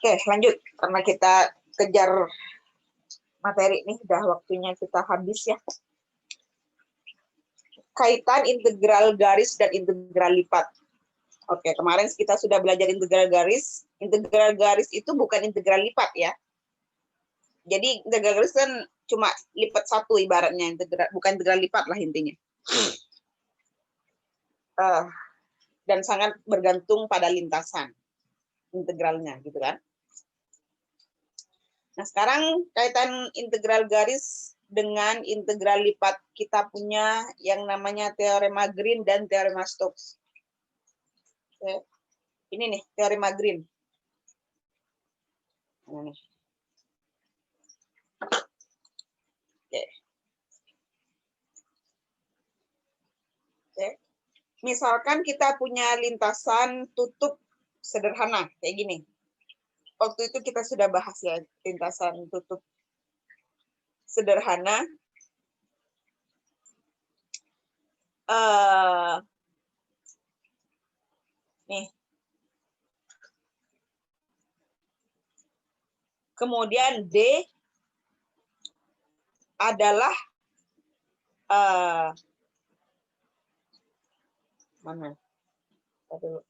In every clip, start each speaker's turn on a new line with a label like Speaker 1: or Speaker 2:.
Speaker 1: Oke, lanjut. Karena kita kejar materi ini, udah waktunya kita habis ya. Kaitan integral garis dan integral lipat. Oke, kemarin kita sudah belajar integral garis. Integral garis itu bukan integral lipat ya. Jadi integral garis kan cuma lipat satu ibaratnya, bukan integral lipat lah intinya. Dan sangat bergantung pada lintasan integralnya, gitu kan. Nah, sekarang kaitan integral garis dengan integral lipat, kita punya yang namanya teorema Green dan teorema Stokes. Oke. Ini nih, teorema Green. Oke. Oke. Misalkan kita punya lintasan tutup sederhana, kayak gini. Waktu itu kita sudah bahas ya, lintasan tutup sederhana. Nih. Kemudian D adalah mana? Aduh.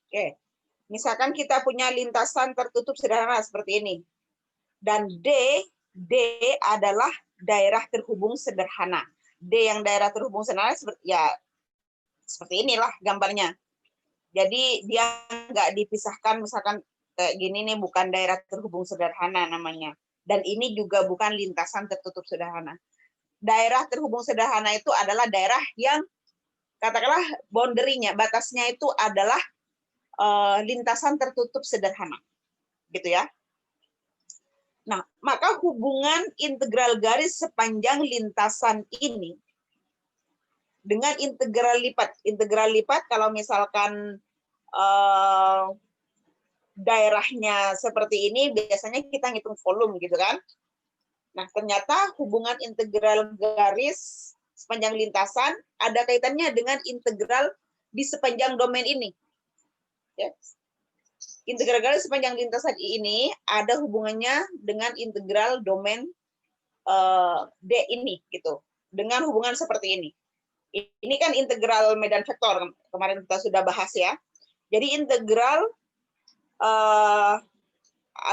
Speaker 1: Oke, misalkan kita punya lintasan tertutup sederhana seperti ini. Dan D adalah daerah terhubung sederhana. D yang daerah terhubung sederhana seperti inilah gambarnya. Jadi dia nggak dipisahkan, misalkan kayak gini nih bukan daerah terhubung sederhana namanya. Dan ini juga bukan lintasan tertutup sederhana. Daerah terhubung sederhana itu adalah daerah yang katakanlah boundary-nya, batasnya itu adalah lintasan tertutup sederhana, gitu ya. Nah, maka hubungan integral garis sepanjang lintasan ini dengan integral lipat. Integral lipat kalau misalkan daerahnya seperti ini, biasanya kita ngitung volume, gitu kan. Nah, ternyata hubungan integral garis sepanjang lintasan ada kaitannya dengan integral di sepanjang domain ini. Ya. Integral garis sepanjang lintasan ini ada hubungannya dengan integral domain D ini, gitu. Dengan hubungan seperti ini. Ini kan integral medan vektor, kemarin kita sudah bahas ya. Jadi integral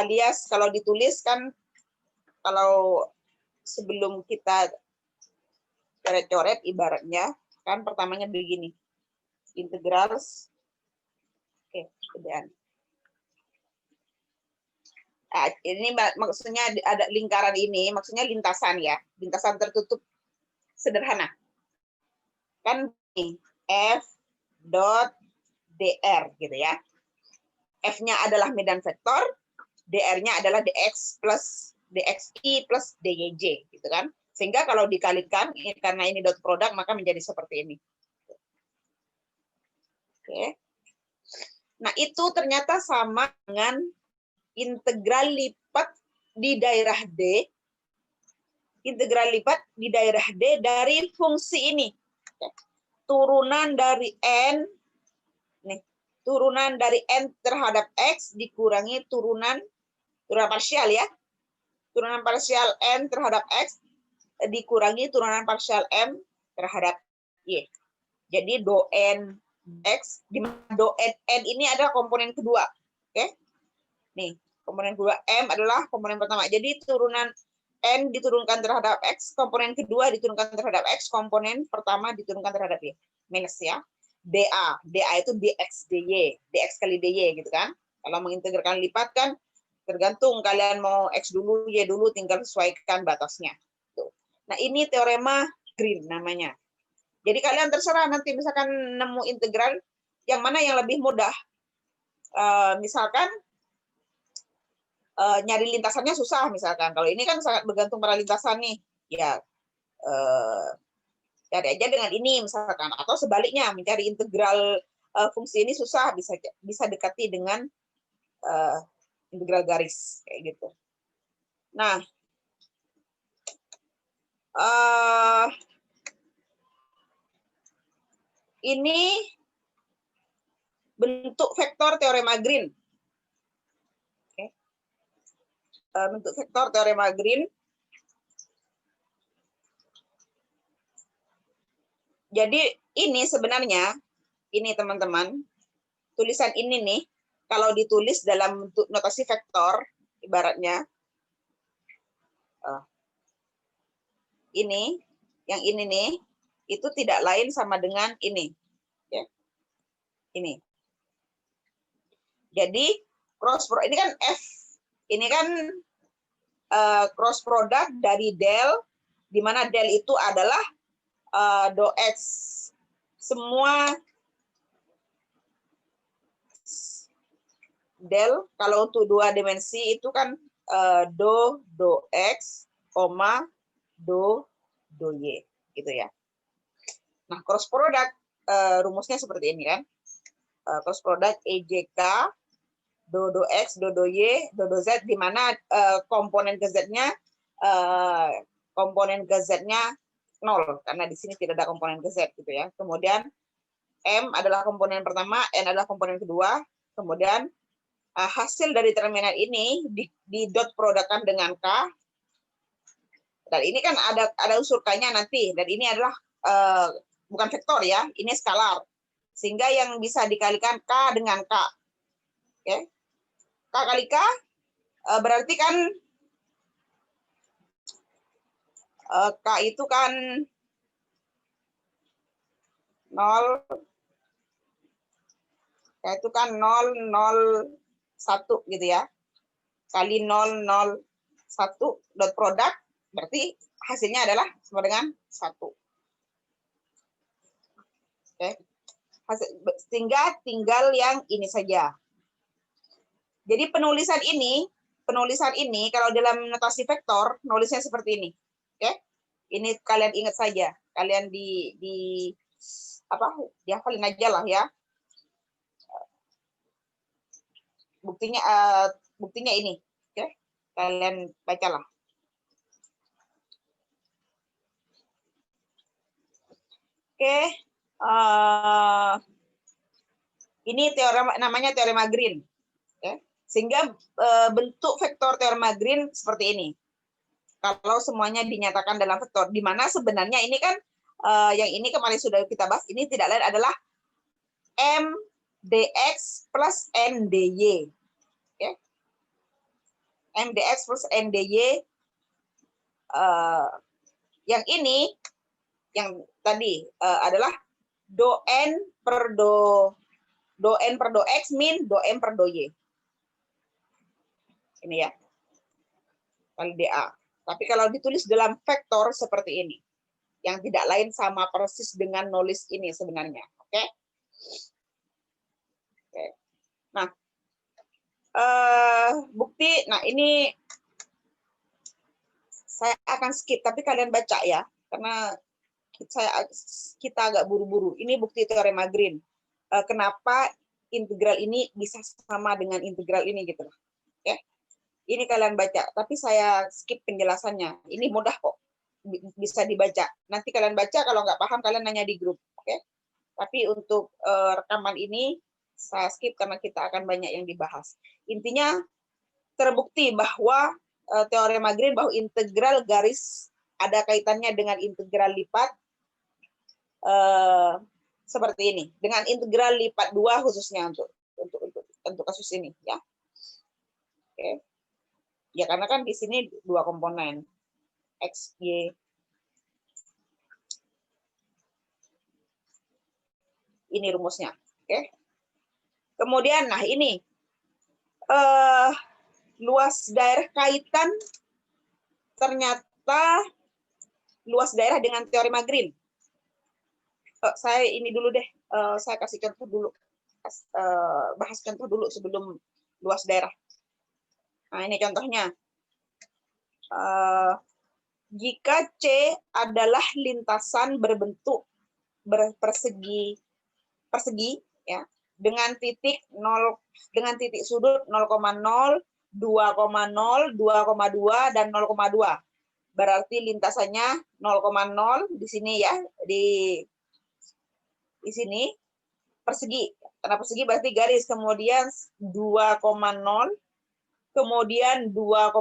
Speaker 1: alias kalau ditulis kan, kalau sebelum kita coret-coret ibaratnya, kan pertamanya begini. Integral, kemudian. Nah, ini maksudnya ada lingkaran ini, maksudnya lintasan ya, lintasan tertutup sederhana. Kan F dot dr gitu ya. F-nya adalah medan vektor, dr-nya adalah dx plus dxi plus dyj gitu kan. Sehingga kalau dikalikan karena ini dot produk maka menjadi seperti ini. Oke. Nah, itu ternyata sama dengan integral lipat di daerah D. Integral lipat di daerah D dari fungsi ini. Turunan dari N, nih, turunan dari N terhadap X dikurangi turunan parsial ya. Turunan parsial N terhadap X dikurangi turunan parsial M terhadap Y. Jadi do N X, di mana do N ini adalah komponen kedua. Oke. Nih, komponen kedua M adalah komponen pertama. Jadi turunan N diturunkan terhadap X, komponen kedua diturunkan terhadap X, komponen pertama diturunkan terhadap Y. Minus ya. DA itu dx dy, dx kali dy gitu kan. Kalau mengintegralkan lipat kan tergantung kalian mau X dulu, Y dulu, tinggal sesuaikan batasnya. Tuh. Nah, ini teorema Green namanya. Jadi kalian terserah nanti misalkan nemu integral yang mana yang lebih mudah. Misalkan nyari lintasannya susah misalkan. Kalau ini kan sangat bergantung pada lintasan nih. Ya cari aja dengan ini misalkan. Atau sebaliknya mencari integral fungsi ini susah, bisa dekati dengan integral garis kayak gitu. Nah, Ini bentuk vektor teorema Green. Oke. Bentuk vektor teorema Green. Jadi ini sebenarnya, ini teman-teman, tulisan ini nih, kalau ditulis dalam bentuk notasi vektor, ibaratnya, ini, yang ini nih, itu tidak lain sama dengan ini. Ya. Ini. Jadi, cross product, ini kan F, ini kan cross product dari del, di mana del itu adalah do X. Semua del, kalau untuk 2 dimensi itu kan do X, do Y, gitu ya. Nah, cross product rumusnya seperti ini kan. Cross product EJK, do X, do Y, do Z, di mana komponen ke Z-nya nol, karena di sini tidak ada komponen ke Z, gitu ya. Kemudian M adalah komponen pertama, N adalah komponen kedua, kemudian hasil dari terminal ini di dot produkkan dengan K, dan ini kan ada unsur K-nya nanti, dan ini adalah bukan vektor ya, ini skalar, sehingga yang bisa dikalikan K dengan K. Oke. K kali K berarti kan K itu kan 0, K itu kan 0, 0, 1 gitu ya. Kali 0, 0, 1 dot product, berarti hasilnya adalah sama dengan 1. Oke. Sehingga tinggal yang ini saja. Jadi penulisan ini kalau dalam notasi vektor, nulisnya seperti ini. Oke. Ini kalian ingat saja. Kalian dihafalin aja lah ya. Buktinya ini. Oke. Kalian bacalah. Oke. Ini teorema, namanya teorema Green. Oke. Sehingga bentuk vektor teorema Green seperti ini. Kalau semuanya dinyatakan dalam vektor, di mana sebenarnya ini kan yang ini kemarin sudah kita bahas, ini tidak lain adalah M dx plus N dy. Okay. M dx plus N dy. Yang ini, yang tadi adalah do N per do X min do M per do Y. Ini ya, kali dA. Tapi kalau ditulis dalam vektor seperti ini, yang tidak lain sama persis dengan nulis ini sebenarnya. Oke? Oke. Nah, bukti, nah ini saya akan skip, tapi kalian baca ya, karena kita agak buru-buru. Ini bukti teorema Green. Kenapa integral ini bisa sama dengan integral ini gitu. Oke? Ini kalian baca, tapi saya skip penjelasannya. Ini mudah kok, bisa dibaca. Nanti kalian baca, kalau nggak paham kalian nanya di grup. Oke? Tapi untuk rekaman ini saya skip karena kita akan banyak yang dibahas. Intinya terbukti bahwa teorema Green bahwa integral garis ada kaitannya dengan integral lipat seperti ini. Dengan integral lipat 2 khususnya untuk kasus ini ya. Oke. Ya karena kan di sini 2 komponen X, Y. Ini rumusnya. Oke. Kemudian, nah ini luas daerah kaitan ternyata luas daerah dengan teorema Green. Saya ini dulu deh, saya kasih contoh dulu, bahas contoh dulu sebelum luas daerah. Nah ini contohnya. Jika C adalah lintasan berbentuk persegi ya, dengan titik sudut 0,0, 2,0, 2,2 dan 0,2. berarti lintasannya 0,0 di sini ya, di sini persegi. Karena persegi berarti garis, kemudian 2,0, kemudian 2,2,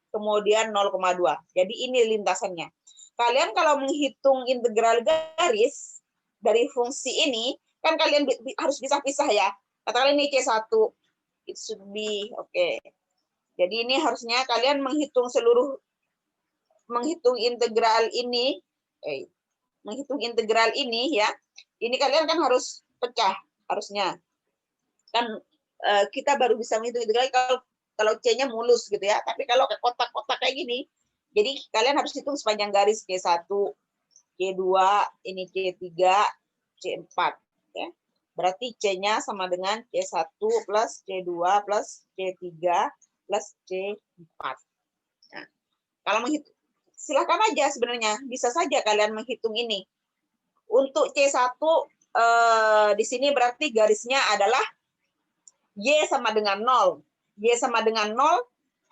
Speaker 1: kemudian 0,2. Jadi ini lintasannya. Kalian kalau menghitung integral garis dari fungsi ini, kan kalian harus pisah-pisah ya. Katakan ini C1, it should be, oke. Jadi ini harusnya kalian menghitung integral ini, menghitung integral ini ya. Ini kalian kan harus pecah harusnya. Kan kita baru bisa menghitung integral kalau C-nya mulus gitu ya. Tapi kalau ke kotak-kotak kayak gini, jadi kalian harus hitung sepanjang garis C1, C2, ini C3, C4 ya. Berarti C-nya sama dengan C1 plus C2 plus C3 plus C4. Nah, kalau menghitung, silakan aja sebenarnya, bisa saja kalian menghitung ini. Untuk C1 di sini berarti garisnya adalah Y sama dengan 0. Y sama dengan 0,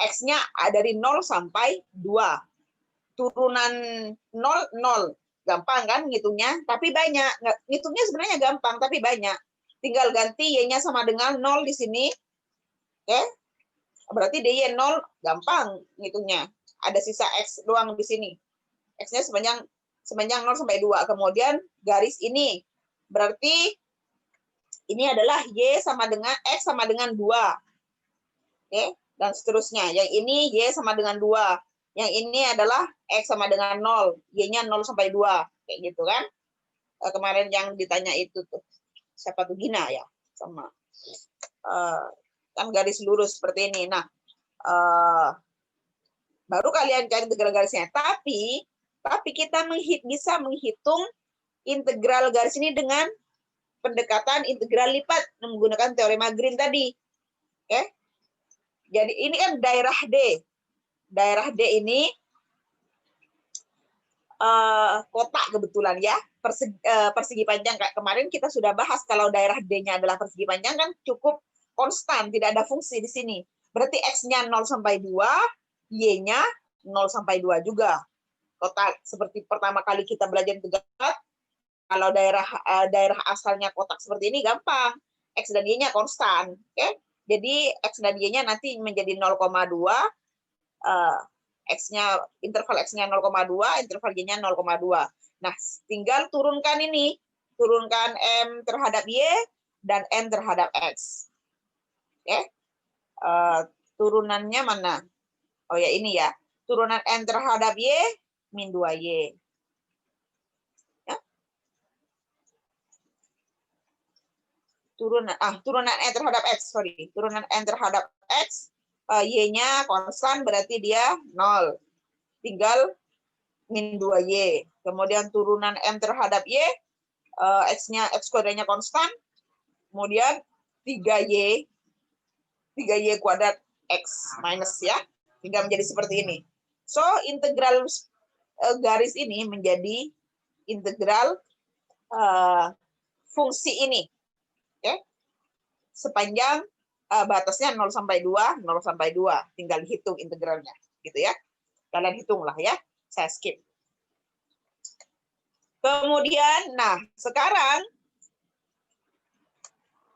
Speaker 1: X-nya dari 0 sampai 2. Turunan 0, 0. Gampang kan ngitungnya, tapi banyak. Ngitungnya sebenarnya gampang, tapi banyak. Tinggal ganti Y-nya sama dengan 0 di sini. Oke? Berarti DY 0, gampang ngitungnya. Ada sisa X doang di sini. X-nya sepanjang 0 sampai 2. Kemudian garis ini. Berarti ini adalah Y sama dengan X sama dengan 2. Oke? Dan seterusnya. Yang ini Y sama dengan 2. Yang ini adalah X sama dengan 0. Y-nya 0 sampai 2. Kayak gitu kan. Kemarin yang ditanya itu tuh. Siapa tuh? Gina ya. Sama. Kan garis lurus seperti ini. Nah, baru kalian cari integral garisnya. Tapi kita bisa menghitung integral garis ini dengan pendekatan integral lipat menggunakan teorema Green tadi. Oke. Jadi ini kan daerah D. Daerah D ini kotak kebetulan ya, persegi panjang. Kemarin kita sudah bahas kalau daerah D-nya adalah persegi panjang kan cukup konstan, tidak ada fungsi di sini. Berarti X-nya 0 sampai 2, Y-nya 0 sampai 2 juga. Kotak seperti pertama kali kita belajar integral, kalau daerah asalnya kotak seperti ini gampang. X dan Y-nya konstan, oke? Jadi X dan Y-nya nanti menjadi 0,2, X-nya, interval X-nya 0,2, interval Y-nya 0,2. Nah, tinggal turunkan ini. Turunkan M terhadap Y dan N terhadap X. Oke. Turunannya mana? Oh ya, ini ya. Turunan N terhadap Y, min 2Y. Ya. Turunan N terhadap X, sorry. Turunan N terhadap X, Y-nya konstan berarti dia 0. Tinggal min 2Y. Kemudian turunan M terhadap Y, X-nya, X kuadratnya konstan. Kemudian 3Y kuadrat X minus ya. Hingga menjadi seperti ini. So, integral garis ini menjadi integral fungsi ini. Okay? Sepanjang batasnya 0 sampai 2, 0 sampai 2. Tinggal hitung integralnya. Gitu ya. Kalian hitunglah ya. Saya skip. Kemudian, nah sekarang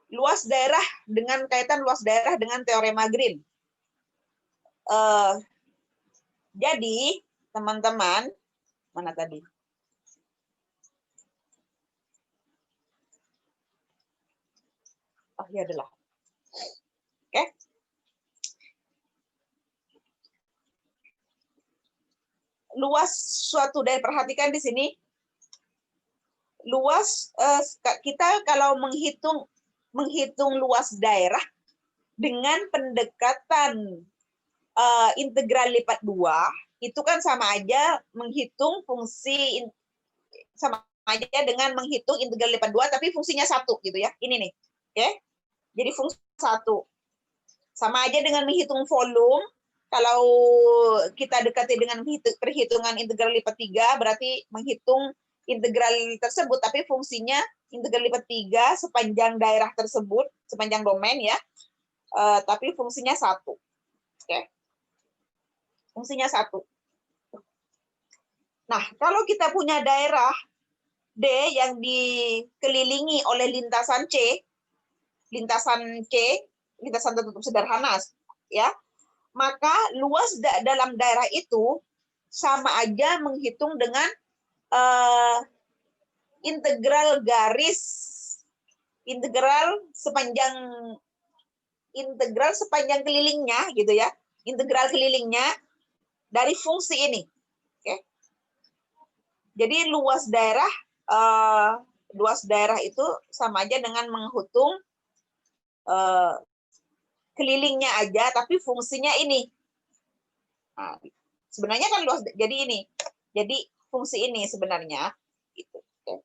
Speaker 1: luas daerah dengan kaitan luas daerah dengan teorema Green. Jadi, teman-teman, mana tadi? Oh, ya adalah. Oke. Luas suatu daerah, perhatikan di sini. Luas, kita kalau menghitung luas daerah dengan pendekatan integral lipat 2, itu kan sama aja menghitung fungsi, sama aja dengan menghitung integral lipat 2, tapi fungsinya 1 gitu ya. Ini nih. Oke. Jadi fungsi 1. Sama aja dengan menghitung volume. Kalau kita dekati dengan perhitungan integral lipat 3, berarti menghitung integral tersebut, tapi fungsinya integral lipat 3 sepanjang daerah tersebut, sepanjang domain ya, tapi fungsinya 1. Oke. Fungsinya 1. Nah, kalau kita punya daerah D yang dikelilingi oleh lintasan C, lintasan tertutup sederhana, ya, maka luas dalam daerah itu sama aja menghitung dengan integral sepanjang kelilingnya, gitu ya, integral kelilingnya dari fungsi ini. Oke. Jadi luas daerah itu sama aja dengan menghitung kelilingnya aja, tapi fungsinya ini. Nah, sebenarnya kan luas, jadi ini. Jadi fungsi ini sebenarnya. Gitu. Oke.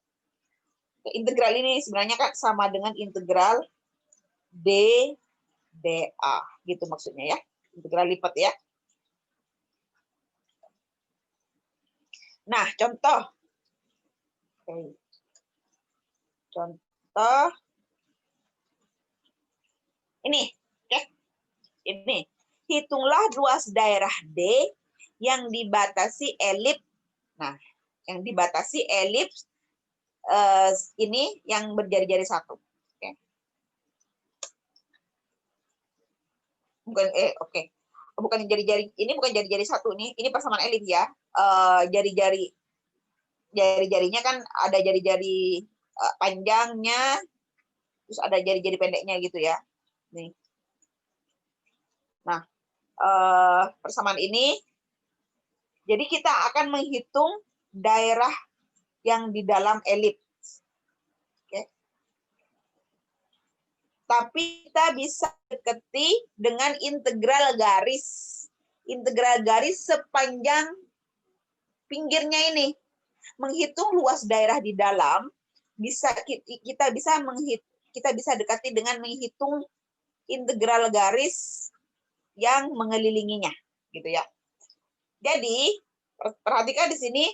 Speaker 1: Integral ini sebenarnya kan sama dengan integral dA. Gitu maksudnya ya. Integral lipat ya. Nah, contoh. Oke. Contoh. Ini. Oke. Ini. Hitunglah luas daerah D yang dibatasi elips. Nah, yang dibatasi elips ini yang berjari-jari satu. Oke. Oke. Bukan jari-jari, ini bukan jari-jari satu nih. Ini persamaan elips ya. Jari-jarinya kan ada jari-jari panjangnya, terus ada jari-jari pendeknya gitu ya. Nih. Nah, persamaan ini, jadi kita akan menghitung daerah yang di dalam elips. Oke. Tapi kita bisa deketi dengan integral garis. Integral garis sepanjang pinggirnya ini. Menghitung luas daerah di dalam, kita bisa dekati dengan menghitung integral garis yang mengelilinginya, gitu ya. Jadi perhatikan di sini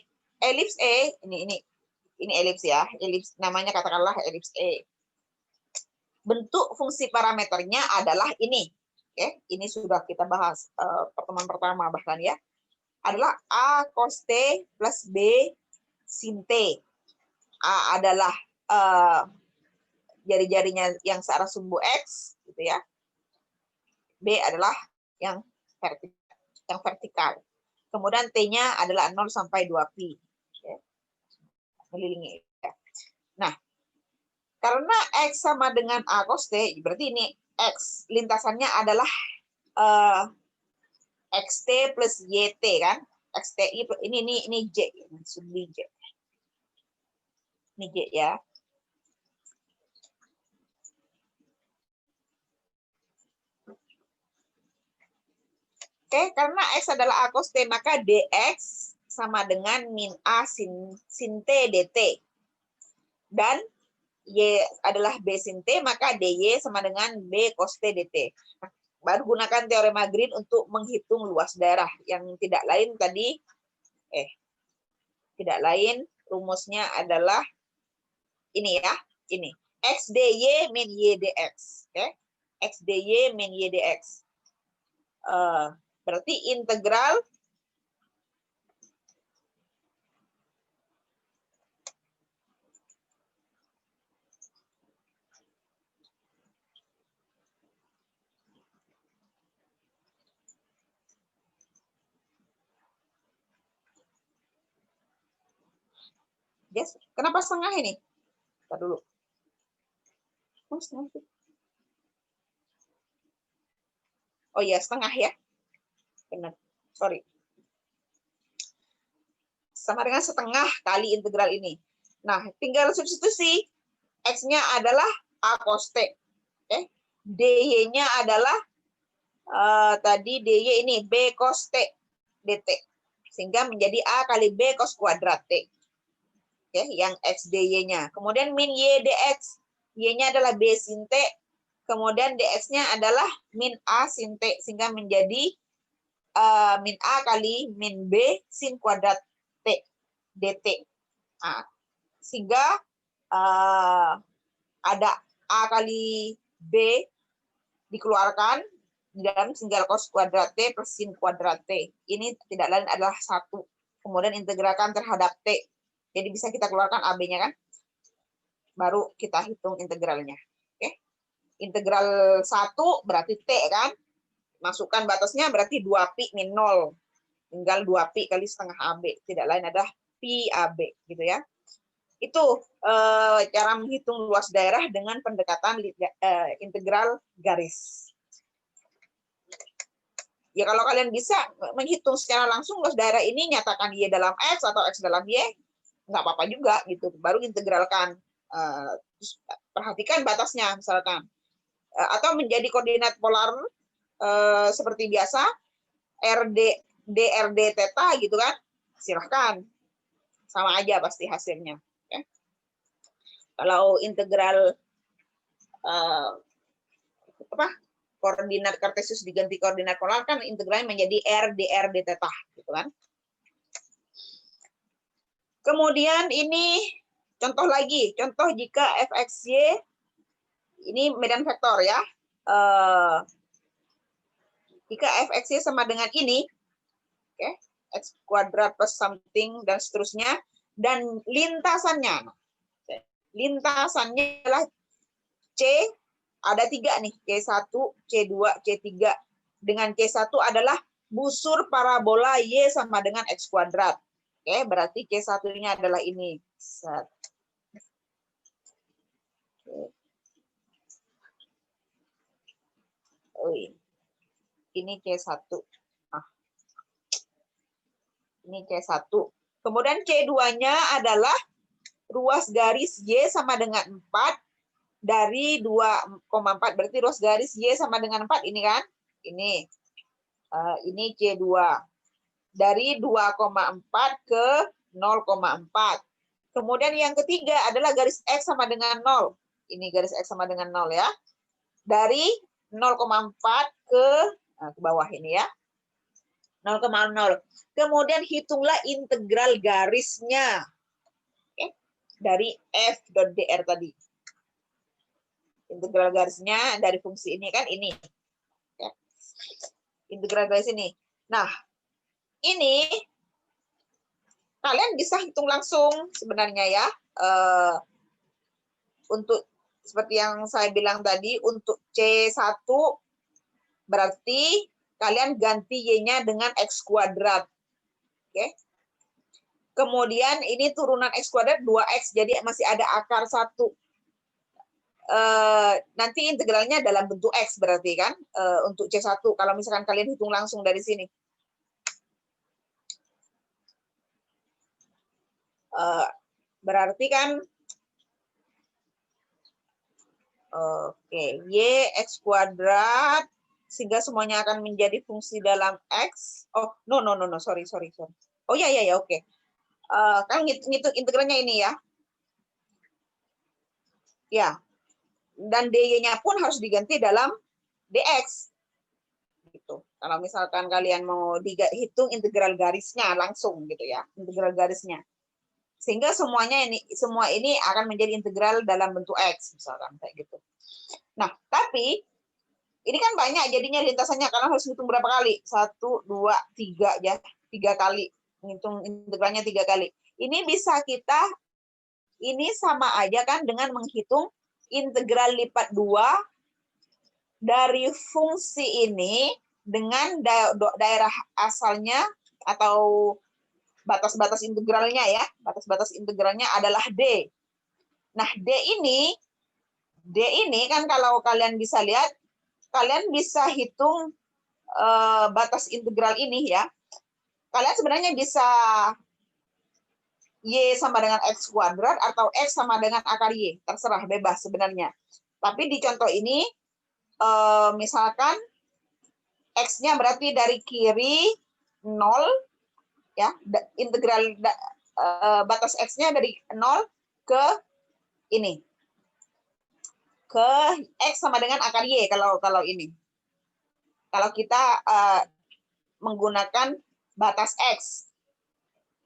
Speaker 1: elips E, ini elips ya, elips namanya katakanlah elips E. Bentuk fungsi parameternya adalah ini. Oke, ini sudah kita bahas pertemuan pertama bahkan ya. Adalah A cos T plus B sin T. A adalah jari-jarinya yang searah sumbu X, gitu ya. B adalah yang vertikal. Kemudian T-nya adalah 0 sampai 2pi. Melilingi. Nah, karena X sama dengan A cos T, berarti ini X. Lintasannya adalah XT plus YT kan. XTI, ini J. Sumbu J. Ini J ya. Oke, karena X adalah A cos T, maka DX sama dengan min A sin T DT. Dan Y adalah B sin T, maka DY sama dengan B cos T DT. Nah, baru gunakan teorema Green untuk menghitung luas daerah. Yang tidak lain tadi, tidak lain rumusnya adalah ini ya, ini. X DY min Y DX. Oke? X DY min Y DX. Berarti integral yes. Kenapa setengah ini? Kita dulu. Oh iya, setengah ya. Benar. Sorry. Sama dengan setengah kali integral ini. Nah, tinggal substitusi. X-nya adalah A cos T. DY-nya adalah tadi DY ini B cos T DT. Sehingga menjadi A kali B cos kuadrat T. Yang X DY-nya. Kemudian min Y DX. Y-nya adalah B sin T. Kemudian DX-nya adalah min A sin T. Sehingga menjadi min A kali min B sin kuadrat T DT. Nah, sehingga ada A kali B dikeluarkan di dalam tinggal cos kuadrat T plus sin kuadrat T. Ini tidak lain adalah satu kemudian integralkan terhadap T. Jadi bisa kita keluarkan AB-nya kan, baru kita hitung integralnya. Oke. Integral 1 berarti T kan, masukkan batasnya berarti 2pi min 0. Tinggal 2pi kali setengah AB, tidak lain adalah pi AB gitu ya. Itu cara menghitung luas daerah dengan pendekatan integral garis. Ya kalau kalian bisa menghitung secara langsung luas daerah ini, nyatakan Y dalam X atau X dalam Y, nggak apa-apa juga gitu. Baru integralkan. Perhatikan batasnya misalkan. Atau menjadi koordinat polar seperti biasa, DRD theta gitu kan, silahkan. Sama aja pasti hasilnya. Okay. Kalau integral koordinat kartesius diganti koordinat polar kan integralnya menjadi DRD theta gitu kan. Kemudian ini contoh lagi, contoh jika fxy ini medan vektor ya. Jika fxy sama dengan ini, okay, x kuadrat plus something dan seterusnya, dan lintasannya adalah C, ada 3 nih, C1, C2, C3. Dengan C1 adalah busur parabola Y sama dengan X kuadrat. Oke, berarti C1-nya adalah ini. Ini C1. Ini C1. Kemudian C2-nya adalah ruas garis Y sama dengan 4 dari 2,4, berarti ruas garis Y sama dengan 4 ini kan? Ini C2. Dari 2,4 ke 0,4. Kemudian yang ketiga adalah garis X sama dengan 0. Ini garis X sama dengan 0 ya. Dari 0,4 ke bawah ini ya. 0,0. Kemudian hitunglah integral garisnya. Oke. Dari f.dr tadi. Integral garisnya dari fungsi ini kan ini. Ya. Integral garis ini. Nah, ini kalian bisa hitung langsung sebenarnya ya. Untuk seperti yang saya bilang tadi, untuk C1 berarti kalian ganti Y-nya dengan X kuadrat. Oke. Kemudian ini turunan X kuadrat 2X, jadi masih ada akar 1. Nanti integralnya dalam bentuk X berarti kan, untuk C1 kalau misalkan kalian hitung langsung dari sini. Berarti kan oke, Y X kuadrat sehingga semuanya akan menjadi fungsi dalam X. Oh, no, sorry. Oh ya, oke. Kan ngitung integralnya ini ya. Ya. Dan dy-nya pun harus diganti dalam dx. Gitu. Kalau misalkan kalian mau hitung integral garisnya langsung gitu ya, integral garisnya. Sehingga semua ini akan menjadi integral dalam bentuk X misalkan kayak gitu. Nah, tapi ini kan banyak jadinya lintasannya karena harus hitung berapa kali? 1, 2, 3 ya. 3 kali. Hitung integralnya 3 kali. Ini bisa kita, ini sama aja kan dengan menghitung integral lipat 2 dari fungsi ini dengan daerah asalnya atau batas-batas integralnya ya. Batas-batas integralnya adalah D. Nah, D ini kan kalau kalian bisa lihat, kalian bisa hitung batas integral ini ya. Kalian sebenarnya bisa Y sama dengan X kuadrat atau X sama dengan akar Y. Terserah, bebas sebenarnya. Tapi di contoh ini, misalkan X-nya berarti dari kiri 0, ya, integral batas X-nya dari 0 ke ini. Ke X sama dengan akar Y kalau ini. Kalau kita menggunakan batas X.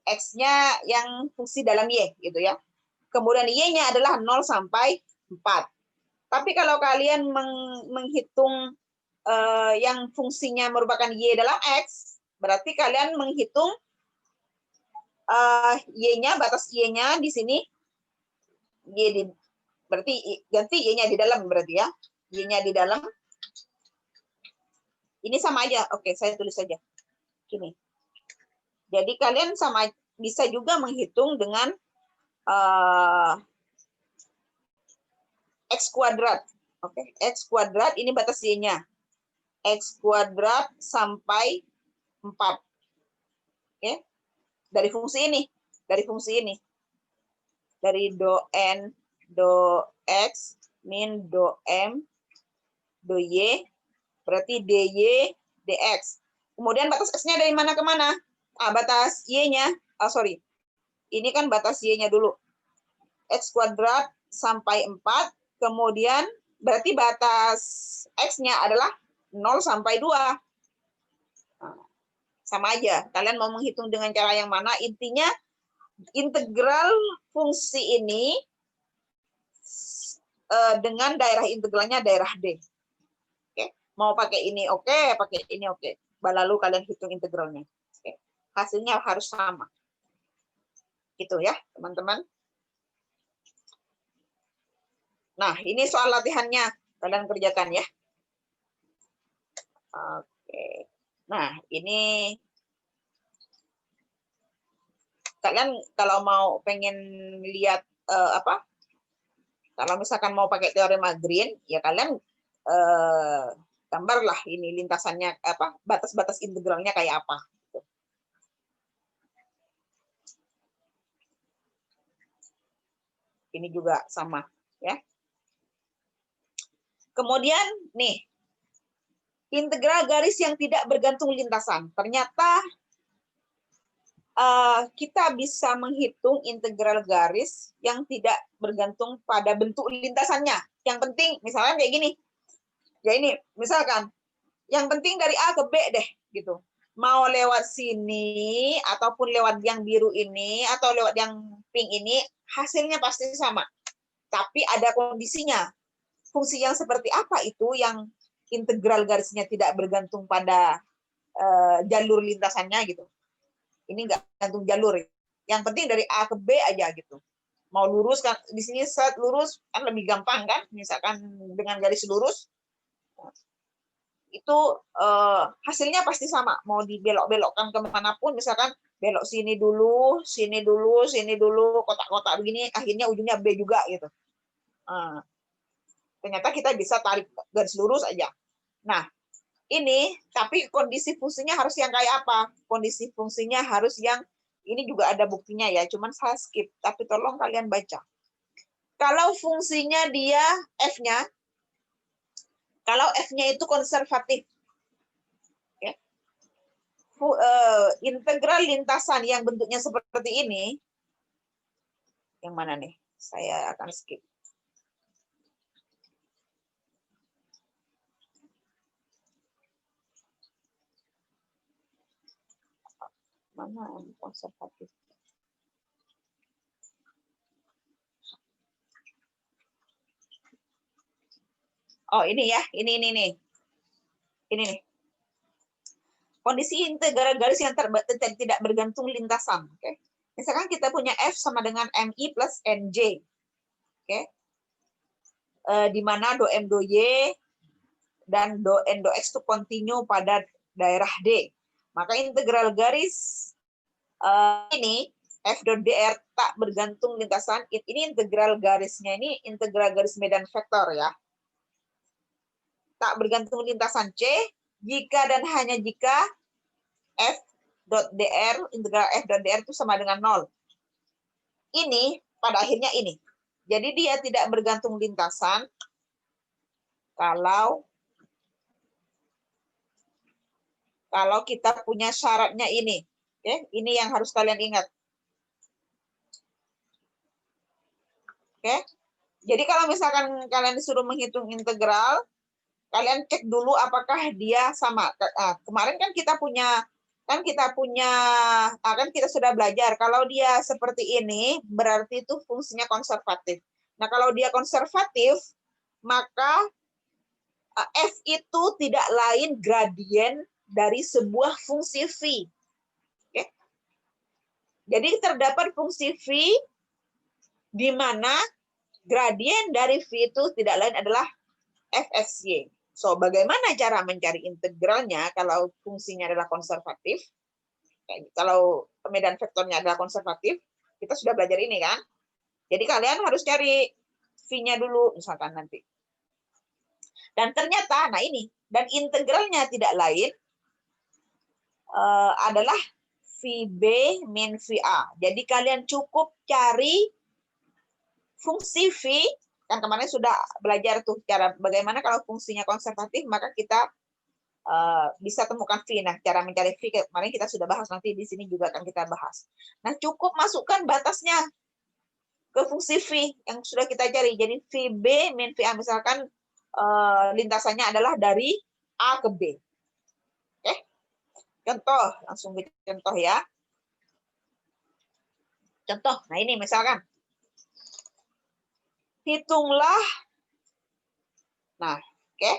Speaker 1: X-nya yang fungsi dalam Y gitu ya. Kemudian Y-nya adalah 0 sampai 4. Tapi kalau kalian menghitung yang fungsinya merupakan Y dalam X, berarti kalian menghitung Y-nya, batas Y-nya di sini, berarti ganti Y-nya di dalam berarti ya. Y-nya di dalam. Ini sama aja. Oke, saya tulis saja. Gini. Jadi kalian sama bisa juga menghitung dengan X kuadrat. Oke, X kuadrat ini batas Y-nya. X kuadrat sampai 4. Oke. Dari fungsi ini. Dari fungsi ini. Dari do N, do X, min do M, do Y, berarti dy, dx. Kemudian batas X-nya dari mana ke mana? Batas Y-nya. Sorry. Ini kan batas Y-nya dulu. X kuadrat sampai 4. Kemudian berarti batas X-nya adalah 0 sampai 2. Sama aja. Kalian mau menghitung dengan cara yang mana? Intinya integral fungsi ini dengan daerah integralnya daerah D. Oke. Mau pakai ini oke, pakai ini oke. Lalu kalian hitung integralnya. Oke. Hasilnya harus sama. Gitu ya, teman-teman. Nah, ini soal latihannya. Kalian kerjakan ya. Oke. Nah, ini kalian kalau mau pengen lihat kalau misalkan mau pakai teorema Green, ya kalian gambarlah ini lintasannya batas-batas integralnya kayak apa. Ini juga sama ya. Kemudian nih, integral garis yang tidak bergantung lintasan. Ternyata kita bisa menghitung integral garis yang tidak bergantung pada bentuk lintasannya. Yang penting, misalnya kayak gini. Ya ini, misalkan, yang penting dari A ke B deh, gitu. Mau lewat sini, ataupun lewat yang biru ini, atau lewat yang pink ini, hasilnya pasti sama. Tapi ada kondisinya. Fungsi yang seperti apa itu yang integral garisnya tidak bergantung pada jalur lintasannya gitu. Ini nggak gantung jalur. Yang penting dari A ke B aja gitu. Mau lurus kan di sini set lurus kan lebih gampang kan, misalkan dengan garis lurus itu hasilnya pasti sama. Mau dibelok-belokkan kemanapun, misalkan belok sini dulu, sini dulu, sini dulu, kotak-kotak begini, akhirnya ujungnya B juga gitu. Ternyata kita bisa tarik garis lurus aja. Nah, ini tapi kondisi fungsinya harus yang kayak apa? Kondisi fungsinya harus yang ini juga ada buktinya ya, cuman saya skip, tapi tolong kalian baca. Kalau fungsinya dia F-nya, kalau F-nya itu konservatif, ya, integral lintasan yang bentuknya seperti ini, yang mana nih? Saya akan skip. Mana yang konservatif? Oh, ini ya, ini nih. Ini nih. Kondisi integral garis yang tidak bergantung lintasan. Okay? Misalkan kita punya F sama dengan MI plus NJ. Okay? Di mana do M do Y dan do N do X itu kontinu pada daerah D. Maka integral garis ini F dot dr tak bergantung lintasan. Ini integral garisnya ini integral garis medan vektor ya. Tak bergantung lintasan C jika dan hanya jika F dot dr, integral F dot dr itu sama dengan 0. Ini pada akhirnya ini. Jadi dia tidak bergantung lintasan kalau kita punya syaratnya ini. Oke, ini yang harus kalian ingat. Oke. Jadi kalau misalkan kalian disuruh menghitung integral, kalian cek dulu apakah dia sama. Kemarin kan kita sudah belajar kalau dia seperti ini berarti itu fungsinya konservatif. Nah, kalau dia konservatif, maka F itu tidak lain gradien dari sebuah fungsi phi. Jadi terdapat fungsi V di mana gradien dari V itu tidak lain adalah fxy. So, bagaimana cara mencari integralnya kalau fungsinya adalah konservatif? Kalau pemedan vektornya adalah konservatif, kita sudah belajar ini kan? Jadi kalian harus cari V-nya dulu, misalkan nanti. Dan ternyata, nah ini, dan integralnya tidak lain adalah VB min VA. Jadi kalian cukup cari fungsi V, kan kemarin sudah belajar tuh cara bagaimana kalau fungsinya konservatif, maka kita bisa temukan V. Nah, cara mencari V kemarin kita sudah bahas, nanti di sini juga akan kita bahas. Nah, cukup masukkan batasnya ke fungsi V yang sudah kita cari. Jadi VB min VA, misalkan lintasannya adalah dari A ke B. Oke? Contoh, langsung bikin contoh ya. Contoh, nah ini misalkan. Hitunglah. Nah, oke.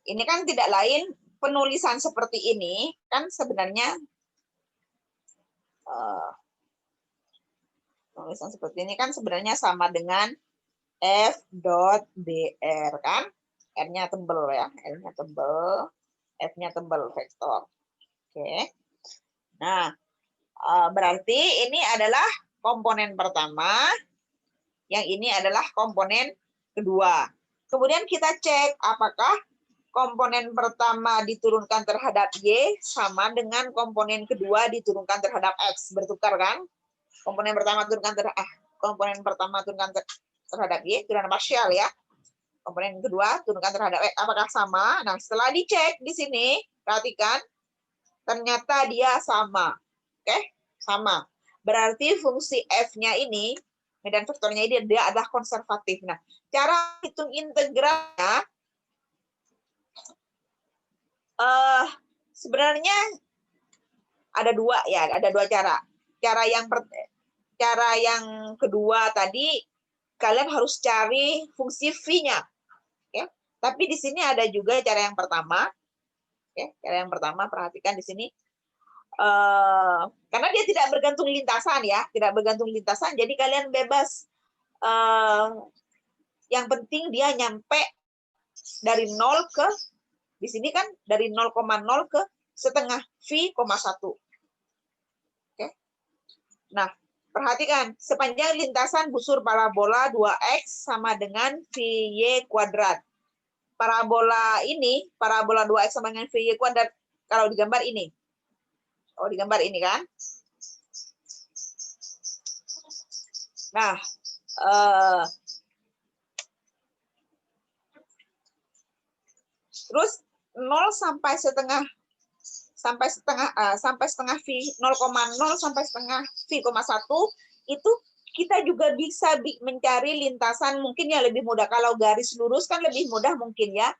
Speaker 1: Ini kan tidak lain, penulisan seperti ini kan sebenarnya penulisan seperti ini kan sebenarnya sama dengan F dot dr kan. R-nya tebel ya, R-nya tebel, F-nya tebel vektor. Oke. Nah, berarti ini adalah komponen pertama, yang ini adalah komponen kedua. Kemudian kita cek apakah komponen pertama diturunkan terhadap Y sama dengan komponen kedua diturunkan terhadap X. Bertukar kan? Komponen pertama turunkan terhadap Y, turunan parsial ya. Komponen kedua turunkan terhadap X. Apakah sama? Nah, setelah dicek di sini, perhatikan, ternyata dia sama. Oke? Sama. Berarti fungsi F-nya ini, medan vektornya ini, dia adalah konservatif. Nah, cara hitung integralnya, sebenarnya ada dua ya, ada dua cara. Cara yang kedua tadi, kalian harus cari fungsi V-nya. Ya. Tapi di sini ada juga cara yang pertama. Ya, cara yang pertama, perhatikan di sini. Karena dia tidak bergantung lintasan ya, tidak bergantung lintasan, jadi kalian bebas. Yang penting dia nyampe dari 0 ke, di sini kan dari 0,0 ke setengah V,1. Oke. Nah, perhatikan, sepanjang lintasan busur parabola 2X sama dengan VY kuadrat. Parabola ini, parabola 2X sama dengan VY kuadrat, kalau digambar ini. Oh, digambar ini kan. Nah, terus 0 sampai setengah V, 0,0 sampai setengah V,1 itu kita juga bisa mencari lintasan mungkin yang lebih mudah. Kalau garis lurus kan lebih mudah mungkin ya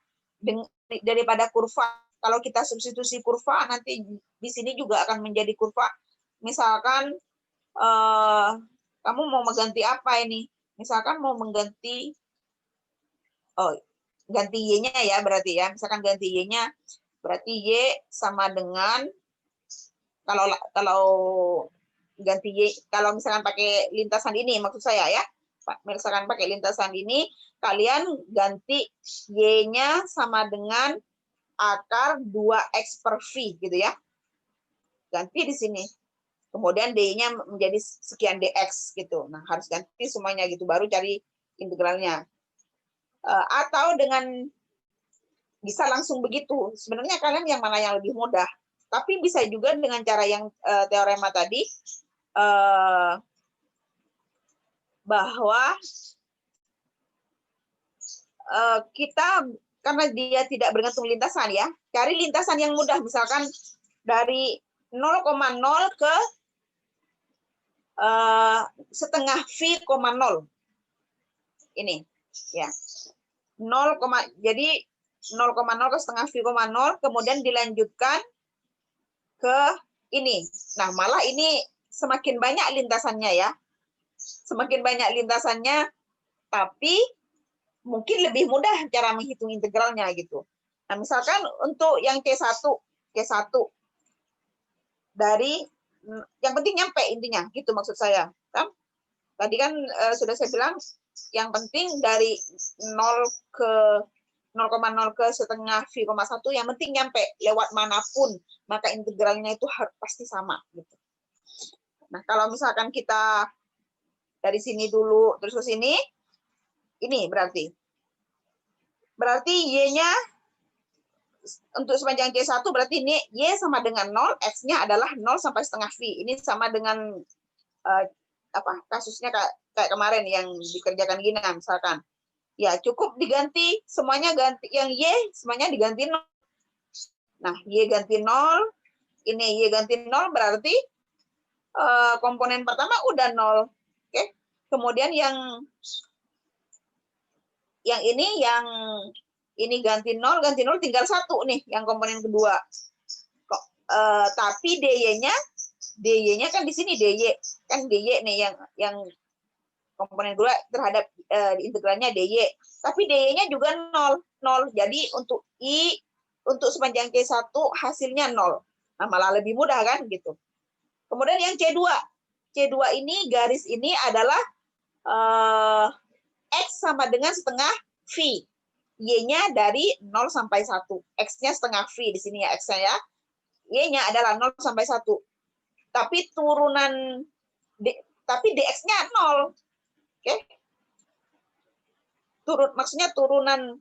Speaker 1: daripada kurva. Kalau kita substitusi kurva, nanti di sini juga akan menjadi kurva. Misalkan kamu mau mengganti apa ini? Misalkan mau mengganti, ganti Y-nya ya berarti ya. Misalkan ganti Y-nya, berarti Y sama dengan, kalau ganti Y, kalau misalkan pakai lintasan ini, maksud saya ya, misalkan pakai lintasan ini, kalian ganti Y-nya sama dengan akar 2X per V gitu ya. Ganti di sini. Kemudian D-nya menjadi sekian DX gitu. Nah, harus ganti semuanya gitu, baru cari integralnya. Atau dengan bisa langsung begitu. Sebenarnya kalian yang mana yang lebih mudah. Tapi bisa juga dengan cara yang teorema tadi, bahwa kita, karena dia tidak bergantung lintasan ya, cari lintasan yang mudah, misalkan dari 0,0 ke setengah V,0 ini ya, 0, jadi 0,0 ke setengah V,0, kemudian dilanjutkan ke ini. Nah, malah ini semakin banyak lintasannya ya, semakin banyak lintasannya, tapi mungkin lebih mudah cara menghitung integralnya gitu. Nah, misalkan untuk yang K1 dari yang penting nyampe intinya, gitu maksud saya. Kan? Tadi kan sudah saya bilang, yang penting dari 0 ke 0,0 ke setengah V,1, yang penting nyampe lewat manapun, maka integralnya itu pasti sama. Gitu. Nah, kalau misalkan kita dari sini dulu, terus ke sini, ini berarti Y-nya untuk sepanjang C1 berarti ini Y sama dengan 0, X-nya adalah 0 sampai setengah V. Ini sama dengan kasusnya kayak kemarin yang dikerjakan gini, misalkan. Ya, cukup diganti, semuanya ganti, yang Y semuanya diganti 0. Nah, Y ganti 0, ini Y ganti 0 berarti komponen pertama udah 0. Oke. Kemudian yang ini ganti 0 tinggal 1 nih, yang komponen kedua. Tapi DY-nya kan di sini DY. Kan DY nih yang komponen kedua terhadap integralnya DY. Tapi DY-nya juga 0. Jadi untuk untuk sepanjang C1 hasilnya 0. Nah, malah lebih mudah kan gitu. Kemudian yang C2. C2 ini garis ini adalah X sama dengan setengah V. Y-nya dari 0 sampai 1. X-nya setengah V di sini ya X-nya ya. Y-nya adalah 0 sampai 1. Tapi tapi DX-nya 0. Oke. Maksudnya turunan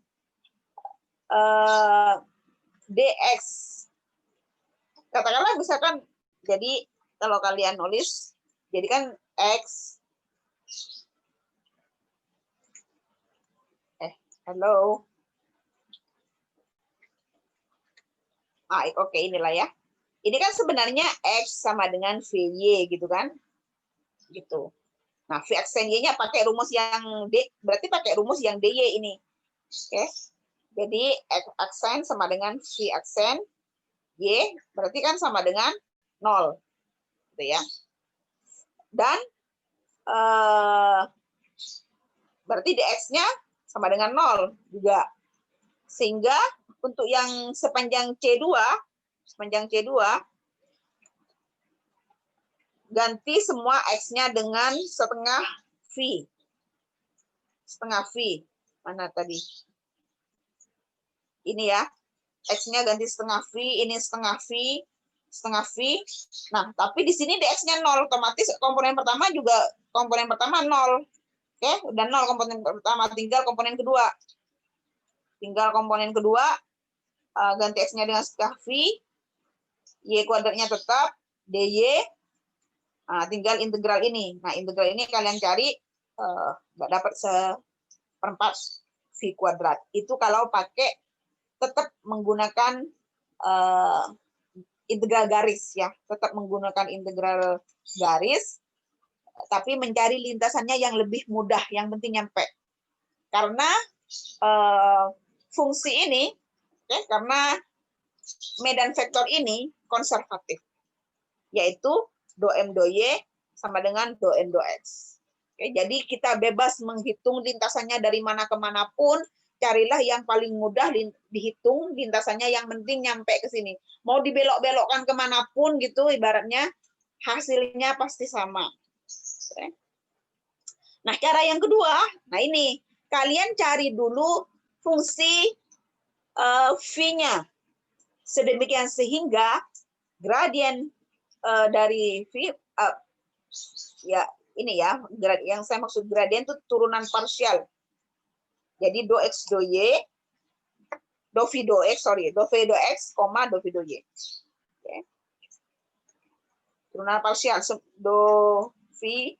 Speaker 1: DX. Katakanlah misalkan, jadi kalau kalian nulis, jadi kan X. Halo. Oke, inilah ya. Ini kan sebenarnya X sama dengan VY gitu kan. Gitu. Nah, V aksen Y-nya pakai rumus yang D, berarti pakai rumus yang DY ini. Oke. Jadi X aksen sama dengan V aksen Y, berarti kan sama dengan 0. Gitu ya. Dan berarti DX-nya sama dengan 0 juga. Sehingga untuk yang sepanjang C2 ganti semua X-nya dengan setengah V. Setengah V. Mana tadi? Ini ya. X-nya ganti setengah V, ini setengah V, setengah V. Nah, tapi di sini DX-nya 0. Otomatis komponen pertama 0. Oke, udah 0 komponen pertama. Tinggal komponen kedua. Ganti X-nya dengan setengah V. Y kuadratnya tetap. DY. Nah, tinggal integral ini. Nah, integral ini kalian cari nggak dapat seperempat V kuadrat. Itu kalau pakai tetap menggunakan integral garis ya. Tetap menggunakan integral garis, tapi mencari lintasannya yang lebih mudah. Yang penting nyampe. Karena fungsi ini, karena medan vektor ini konservatif. Yaitu do M do Y sama dengan do N do X. Oke, jadi kita bebas menghitung lintasannya dari mana ke manapun, carilah yang paling mudah dihitung lintasannya, yang penting nyampe ke sini. Mau dibelok-belokkan kemanapun gitu, ibaratnya hasilnya pasti sama. Oke. Nah, cara yang kedua, nah ini, kalian cari dulu fungsi V-nya. Sedemikian sehingga gradien dari V, ya ini ya, yang saya maksud gradien itu turunan parsial. Jadi do X do Y, do V do X, do V do X, do V do Y. Okay. Turunan parsial, do V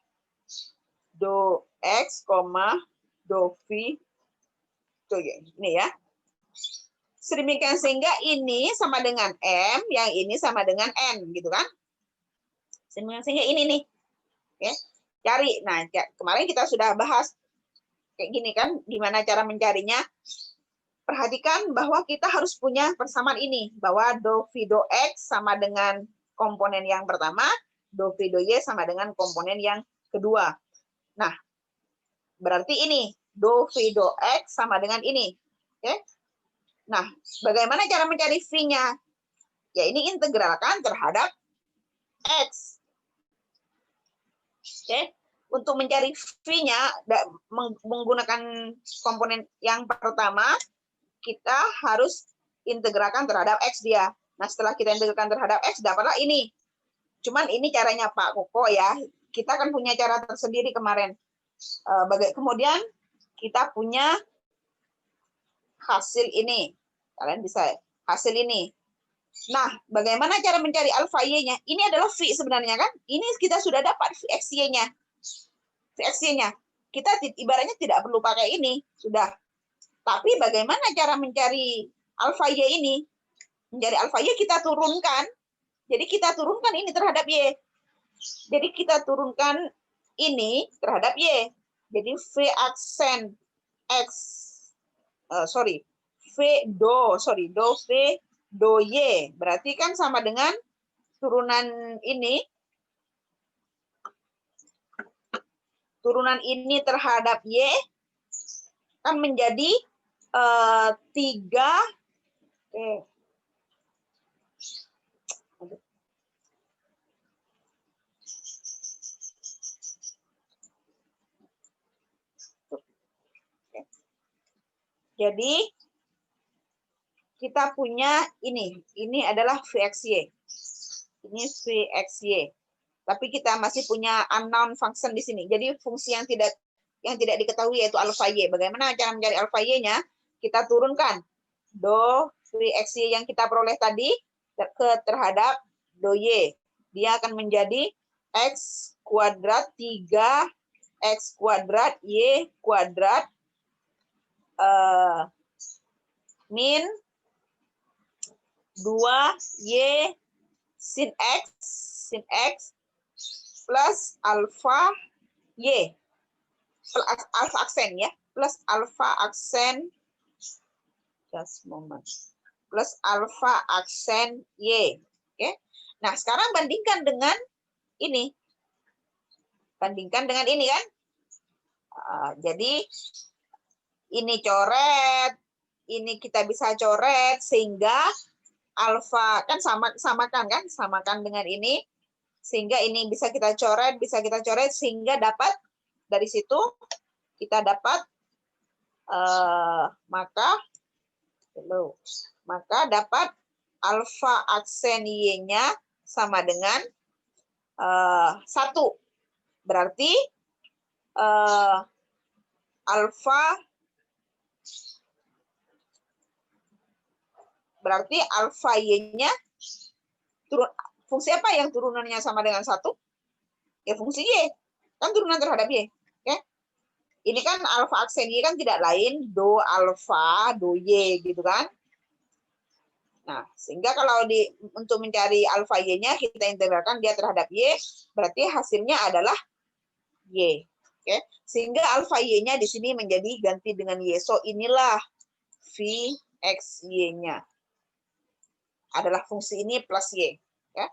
Speaker 1: do X, do V do Y. Ini ya. Sedemikian sehingga ini sama dengan M, yang ini sama dengan N, gitu kan? Sehingga ini nih. Oke. Cari. Nah, kemarin kita sudah bahas kayak gini kan, gimana cara mencarinya. Perhatikan bahwa kita harus punya persamaan ini, bahwa do V do X sama dengan komponen yang pertama, do V do Y sama dengan komponen yang kedua. Nah, berarti ini, do V do X sama dengan ini. Oke. Nah, bagaimana cara mencari V-nya? Ya, ini integralkan terhadap X. Oke, untuk mencari V-nya menggunakan komponen yang pertama, kita harus integralkan terhadap X dia. Nah, setelah kita integralkan terhadap X, dapatlah ini. Cuman ini caranya Pak Koko ya. Kita kan punya cara tersendiri kemarin. Kemudian kita punya hasil ini. Kalian bisa hasil ini. Nah, bagaimana cara mencari alfa Y-nya? Ini adalah V sebenarnya kan? Ini kita sudah dapat VXY-nya. VXY-nya. Kita ibaratnya tidak perlu pakai ini. Sudah. Tapi bagaimana cara mencari alfa Y ini? Mencari alfa Y kita turunkan. Jadi kita turunkan ini terhadap Y. Jadi kita turunkan ini terhadap Y. Jadi V aksen X. Do V do Y. Berarti kan sama dengan turunan ini. Turunan ini terhadap Y kan menjadi 3. Jadi kita punya ini adalah VXY. Ini VXY. Tapi kita masih punya unknown function di sini. Jadi fungsi yang tidak diketahui yaitu alfa Y. Bagaimana cara mencari alfa Y-nya? Kita turunkan do VXY yang kita peroleh tadi terhadap do Y. Dia akan menjadi X kuadrat 3 X kuadrat Y kuadrat min 2Y sin X plus alfa Y. Plus alfa aksen ya. Plus alfa aksen. Just moment. Plus alfa aksen Y. Oke. Nah, sekarang bandingkan dengan ini. Bandingkan dengan ini kan. Jadi ini coret, ini kita bisa coret sehingga alfa kan samakan dengan ini sehingga ini bisa kita coret sehingga dapat dari situ kita dapat maka dapat alfa aksen Y-nya sama dengan 1. Berarti alfa Y-nya fungsi apa yang turunannya sama dengan 1? Ya fungsi Y. Kan turunan terhadap Y. Oke. Ini kan alfa aksen Y kan tidak lain do alfa do Y gitu kan. Nah, sehingga kalau untuk mencari alfa Y-nya kita integralkan dia terhadap Y, berarti hasilnya adalah Y. Oke. Sehingga alfa Y-nya di sini menjadi ganti dengan Y. So inilah VXY-nya. Adalah fungsi ini plus Y. Ya.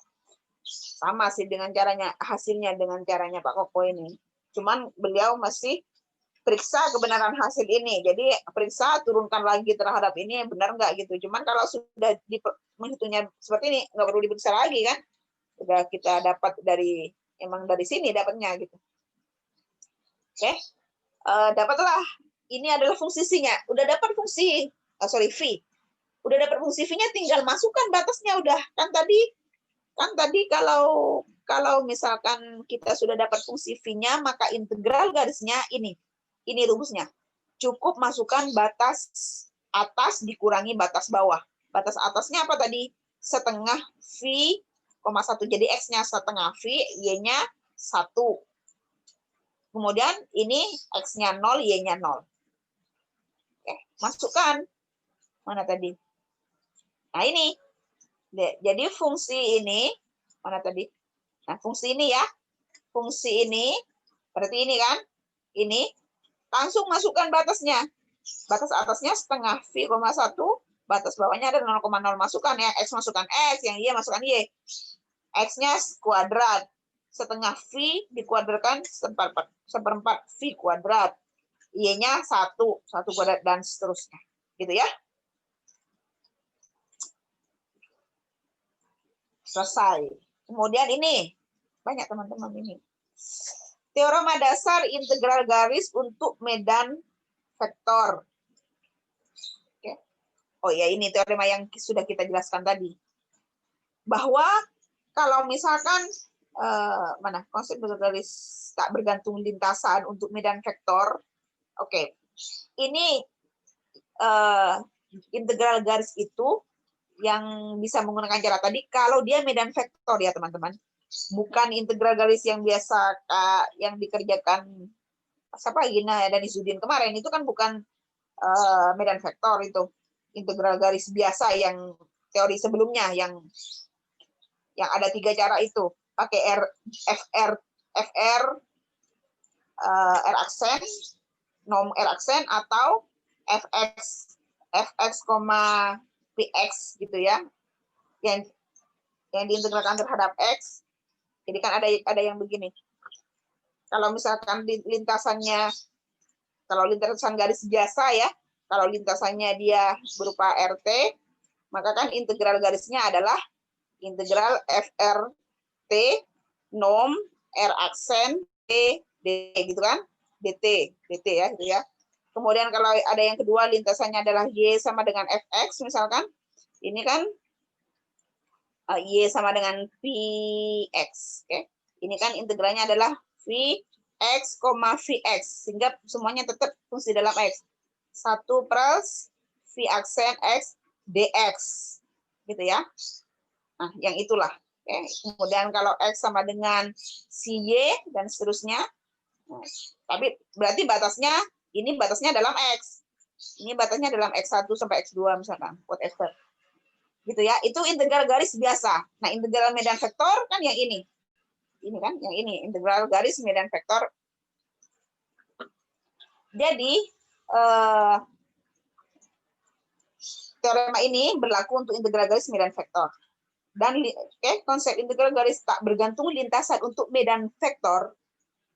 Speaker 1: Sama sih dengan caranya, hasilnya dengan caranya Pak Koko ini. Cuman beliau masih periksa kebenaran hasil ini. Jadi periksa, turunkan lagi terhadap ini, benar nggak gitu. Cuman kalau sudah menghitungnya seperti ini, nggak perlu diperiksa lagi kan. Sudah kita dapat emang dari sini dapatnya gitu. Oke. Dapatlah, ini adalah fungsi C-nya. Udah dapat fungsi, V. Udah dapat fungsi V-nya, tinggal masukkan batasnya udah. Kan tadi kalau misalkan kita sudah dapat fungsi V-nya, maka integral garisnya ini. Ini rumusnya. Cukup masukkan batas atas dikurangi batas bawah. Batas atasnya apa tadi? Setengah V, 1. Jadi X-nya setengah V, Y-nya 1. Kemudian ini X-nya 0, Y-nya 0. Oke, masukkan. Mana tadi? Nah, ini. Jadi fungsi ini, mana tadi? Nah, fungsi ini ya. Fungsi ini, berarti ini kan? Ini. Langsung masukkan batasnya. Batas atasnya setengah V, 1. Batas bawahnya ada 0,0. Masukkan ya. X masukkan X, yang Y masukkan Y. X-nya kuadrat. Setengah V dikuadratkan seperempat V kuadrat. Y-nya 1 kuadrat, dan seterusnya. Gitu ya. Selesai. Kemudian ini. Banyak teman-teman ini. Teorema dasar integral garis untuk medan vektor. Oke. Oh ya, ini teorema yang sudah kita jelaskan tadi. Bahwa kalau misalkan mana konsep garis tak bergantung lintasan untuk medan vektor. Oke. Ini integral garis itu yang bisa menggunakan cara tadi kalau dia medan vektor ya teman-teman. Bukan integral garis yang biasa yang dikerjakan siapa Gina dan Izudin kemarin, itu kan bukan medan vektor, itu integral garis biasa yang teori sebelumnya yang ada 3 cara itu, pakai FR R aksen, nom R aksen, atau fx px gitu ya, yang diintegralkan terhadap x. Jadi kan ada yang begini. Kalau misalkan lintasannya, kalau lintasan garis biasa ya, kalau lintasannya dia berupa RT, maka kan integral garisnya adalah integral FRT nom R aksen T D gitu kan, DT ya gitu ya. Kemudian kalau ada yang kedua lintasannya adalah Y sama dengan Fx misalkan, ini kan Y sama dengan Vx. Oke. Ini kan integralnya adalah Vx, Vx. Sehingga semuanya tetap fungsi dalam X. 1 plus V aksen X dx. Gitu ya. Nah, yang itulah. Oke. Kemudian kalau X sama dengan si Y dan seterusnya. Nah, tapi berarti batasnya, ini batasnya dalam X. Ini batasnya dalam X1 sampai X2 misalkan. Whatever. Gitu ya, itu integral garis biasa. Nah, integral medan vektor kan yang ini kan yang ini, integral garis medan vektor. Jadi teorema ini berlaku untuk integral garis medan vektor. Dan konsep integral garis tak bergantung lintasan untuk medan vektor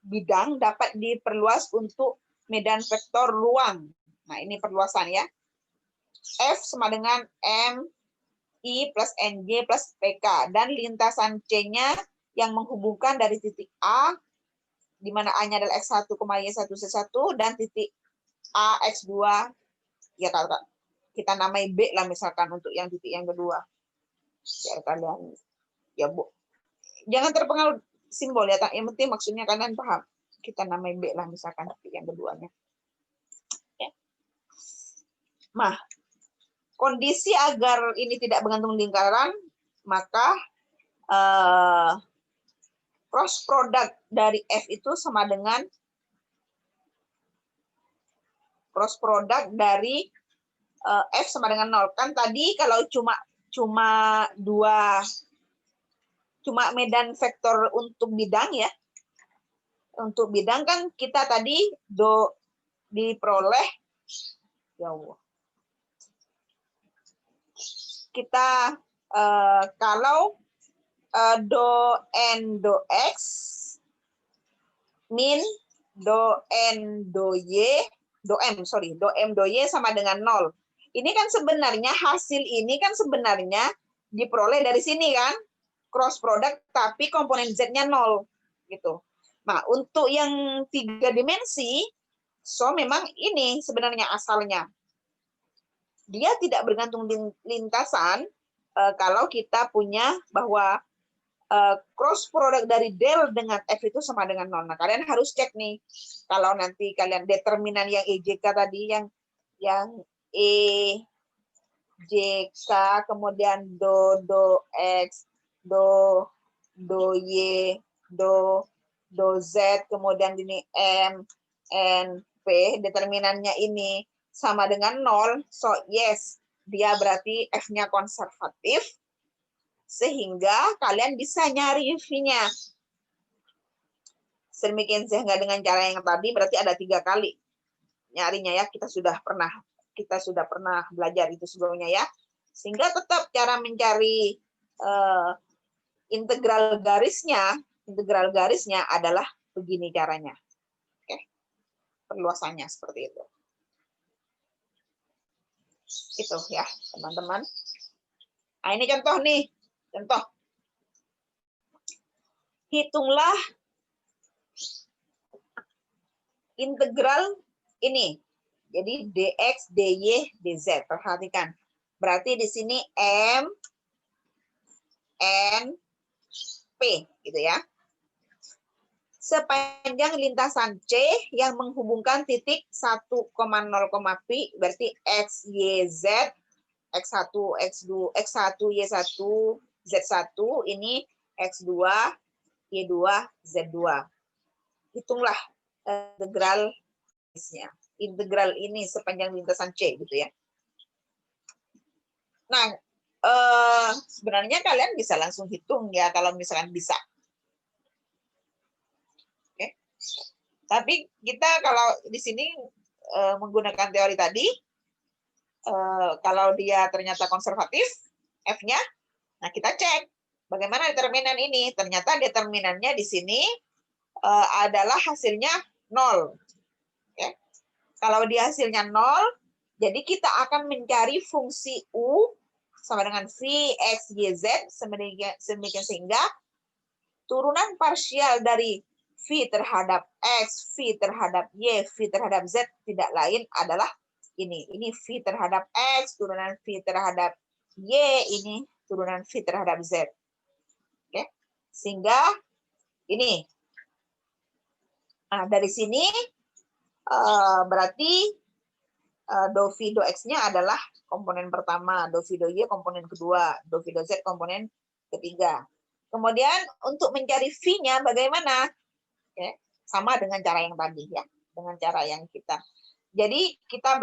Speaker 1: bidang dapat diperluas untuk medan vektor ruang. Nah, ini perluasan ya. F sama dengan M I plus NJ plus PK, dan lintasan C-nya yang menghubungkan dari titik A, di mana A-nya adalah X1, Y1, C1, dan titik A, X2, ya kita namai B lah misalkan untuk yang titik yang kedua. Ya kalian, ya Bu, jangan terpengaruh simbol ya, yang penting maksudnya kalian paham. Kita namai B lah misalkan titik yang keduanya. Ya. Nah, kondisi agar ini tidak bergantung lingkaran, maka cross product dari F itu sama dengan cross product dari F sama dengan 0. Kan tadi kalau cuma medan vektor untuk bidang ya. Untuk bidang kan kita tadi diperoleh, ya Allah. Kita kalau do n do x min do n do y do m do y sama dengan 0. Ini kan sebenarnya hasil ini kan sebenarnya diperoleh dari sini kan, cross product tapi komponen z-nya 0 gitu. Nah, untuk yang 3 dimensi, so memang ini sebenarnya asalnya. Dia tidak bergantung lintasan kalau kita punya bahwa cross product dari del dengan F itu sama dengan 0. Nah, kalian harus cek nih. Kalau nanti kalian determinan yang EJK tadi, yang EJK, kemudian do X, do Y, do Z, kemudian ini M, N, P, determinannya ini sama dengan 0, so yes, dia berarti F-nya konservatif, sehingga kalian bisa nyari V-nya. Sedemikian sehingga dengan cara yang tadi berarti ada 3 kali nyarinya ya, kita sudah pernah belajar itu sebelumnya ya. Sehingga tetap cara mencari integral garisnya adalah begini caranya. Oke. Perluasannya seperti itu. Itu ya, teman-teman. Nah, ini contoh nih. Contoh. Hitunglah integral ini. Jadi dx, dy, dz. Perhatikan. Berarti di sini m, n, p gitu ya. Sepanjang lintasan C yang menghubungkan titik 1,0, pi berarti x, y, z, x1, x2, x1, y1, z1 ini x2, y2, z2. Hitunglah integralnya. Integral ini sepanjang lintasan C gitu ya. Nah, sebenarnya kalian bisa langsung hitung ya kalau misalkan bisa. Oke. Tapi kita kalau di sini menggunakan teori tadi, kalau dia ternyata konservatif, F-nya, nah kita cek bagaimana determinan ini. Ternyata determinannya di sini adalah hasilnya 0. Oke. Kalau dia hasilnya 0, jadi kita akan mencari fungsi U sama dengan V, X, Y, Z, sehingga turunan parsial dari V terhadap X, V terhadap Y, V terhadap Z tidak lain adalah ini. Ini V terhadap X, turunan V terhadap Y, ini turunan V terhadap Z. Oke. Sehingga ini. Nah, dari sini berarti do V, do X-nya adalah komponen pertama, do V, do Y komponen kedua, do V, do Z komponen ketiga. Kemudian untuk mencari V-nya bagaimana? Ya, sama dengan cara yang tadi ya, dengan cara yang kita. Jadi kita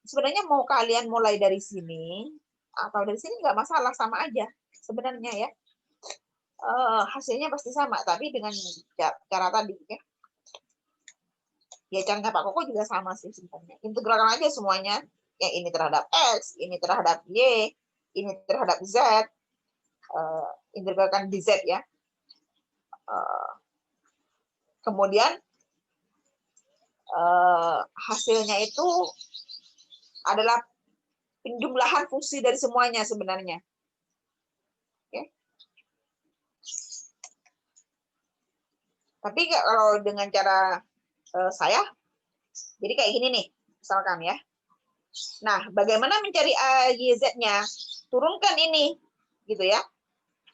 Speaker 1: sebenarnya mau kalian mulai dari sini atau dari sini nggak masalah, sama aja sebenarnya ya. Hasilnya pasti sama, tapi dengan cara tadi ya. Ya caranya Pak Koko juga sama sih sebenarnya. Integralkan aja semuanya. Yang ini terhadap X, ini terhadap Y, ini terhadap Z. Integralkan di Z ya. Kemudian hasilnya itu adalah penjumlahan fungsi dari semuanya sebenarnya. Oke. Tapi kalau dengan cara saya, jadi kayak gini nih, misalkan ya. Nah, bagaimana mencari YZ-nya? Turunkan ini, gitu ya.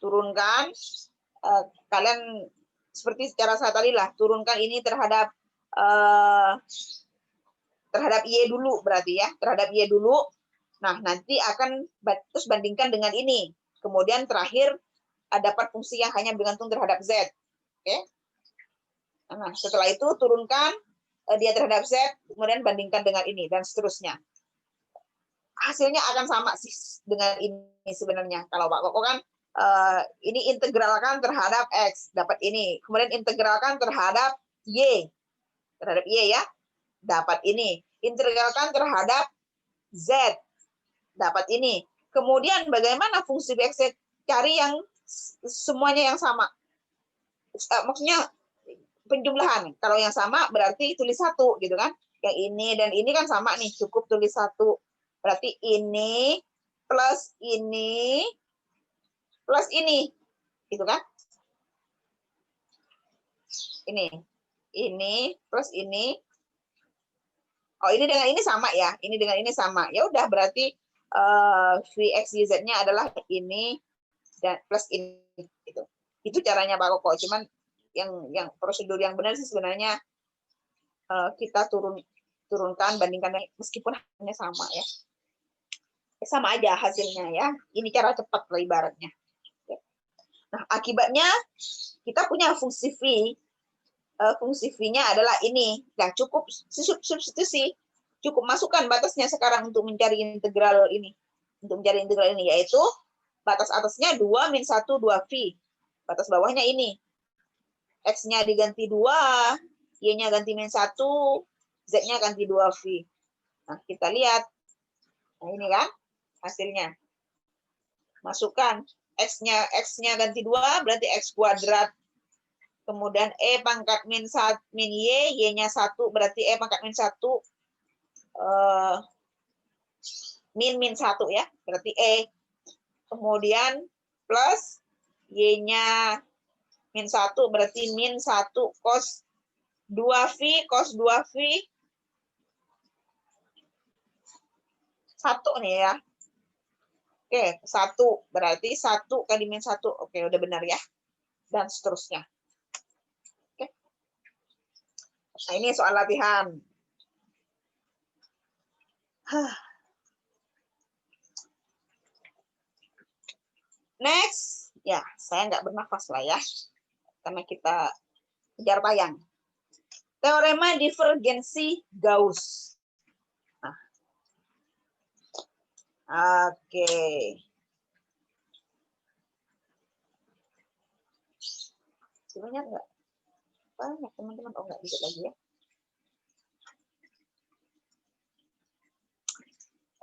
Speaker 1: Turunkan, kalian seperti secara saya tadi lah, turunkan ini terhadap Y dulu berarti ya, terhadap Y dulu. Nah, nanti akan terus bandingkan dengan ini. Kemudian terakhir dapat fungsi yang hanya bergantung terhadap Z. Oke. Nah, setelah itu turunkan dia terhadap Z, kemudian bandingkan dengan ini, dan seterusnya. Hasilnya akan sama sih dengan ini sebenarnya. Kalau Pak Koko kan, ini integralkan terhadap X, dapat ini. Kemudian integralkan terhadap Y ya, dapat ini. Integralkan terhadap Z, dapat ini. Kemudian bagaimana fungsi BX? Cari yang semuanya yang sama. Maksudnya penjumlahan. Kalau yang sama berarti tulis 1 gitu kan. Yang ini dan ini kan sama nih, cukup tulis 1. Berarti ini plus ini plus ini. Gitu kan? Ini plus ini. Oh, ini dengan ini sama ya. Ini dengan ini sama. Ya udah berarti Vx YZ-nya adalah ini dan plus ini gitu. Itu caranya Pak Koko. Cuman yang prosedur yang benar sih sebenarnya kita turunkan bandingkan meskipun hanya sama ya. Sama aja hasilnya ya. Ini cara cepat lah ibaratnya. Nah, akibatnya kita punya fungsi V. Fungsi V-nya adalah ini. Nah, cukup substitusi. Cukup masukkan batasnya sekarang untuk mencari integral ini. Untuk mencari integral ini, yaitu batas atasnya 2 min 1, 2V. Batas bawahnya ini. X-nya diganti 2, Y-nya ganti min 1, Z-nya ganti 2V. Nah, kita lihat. Nah, ini kan hasilnya. Masukkan. X-nya ganti 2, berarti X kuadrat. Kemudian E pangkat min Y, Y-nya 1, berarti E pangkat min 1, min 1 ya, berarti E. Kemudian plus Y-nya min 1, berarti min 1 cos 2V cos 2V. 1 nih ya. Oke, 1. Berarti 1 kali min 1. Oke, udah benar ya. Dan seterusnya. Oke. Nah, ini soal latihan. Next. Ya, saya nggak bernafas lah ya. Karena kita kejar tayang. Teorema divergensi Gauss. Nah. Oke. Sebenarnya enggak banyak teman-teman. Oh, enggak bisa lagi ya.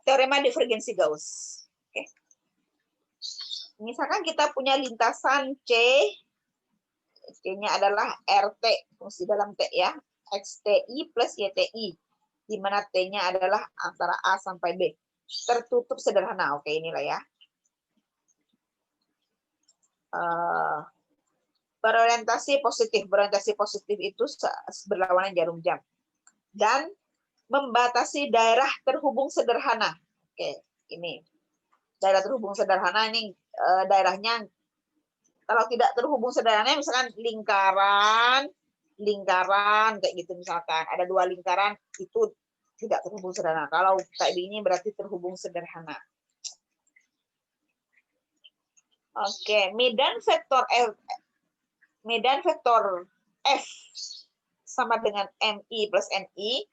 Speaker 1: Teorema divergensi Gauss. Oke. Misalkan kita punya lintasan C. C-nya adalah RT, fungsi dalam T ya. XTI plus YTI. Di mana T-nya adalah antara A sampai B. Tertutup sederhana. Oke, inilah ya. Berorientasi positif. Berorientasi positif itu berlawanan jarum jam. Dan membatasi daerah terhubung sederhana. Oke, ini. Daerah terhubung sederhana ini daerahnya, kalau tidak terhubung sederhana, misalkan lingkaran kayak gitu misalkan. Ada 2 lingkaran, itu tidak terhubung sederhana. Kalau kayak ini berarti terhubung sederhana. Oke, medan vektor F sama dengan MI plus NI,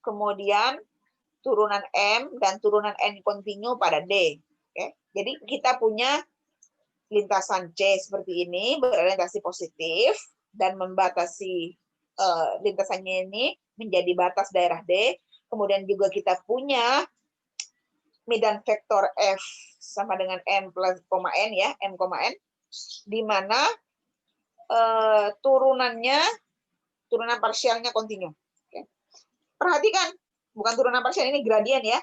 Speaker 1: kemudian turunan M dan turunan N kontinu pada D. Oke. Jadi kita punya lintasan C seperti ini, berorientasi positif, dan membatasi lintasannya ini menjadi batas daerah D. Kemudian juga kita punya medan vektor F sama dengan M plus N ya, M, N, di mana turunan parsialnya kontinu. Oke. Perhatikan, bukan turunan parsial, ini gradien ya.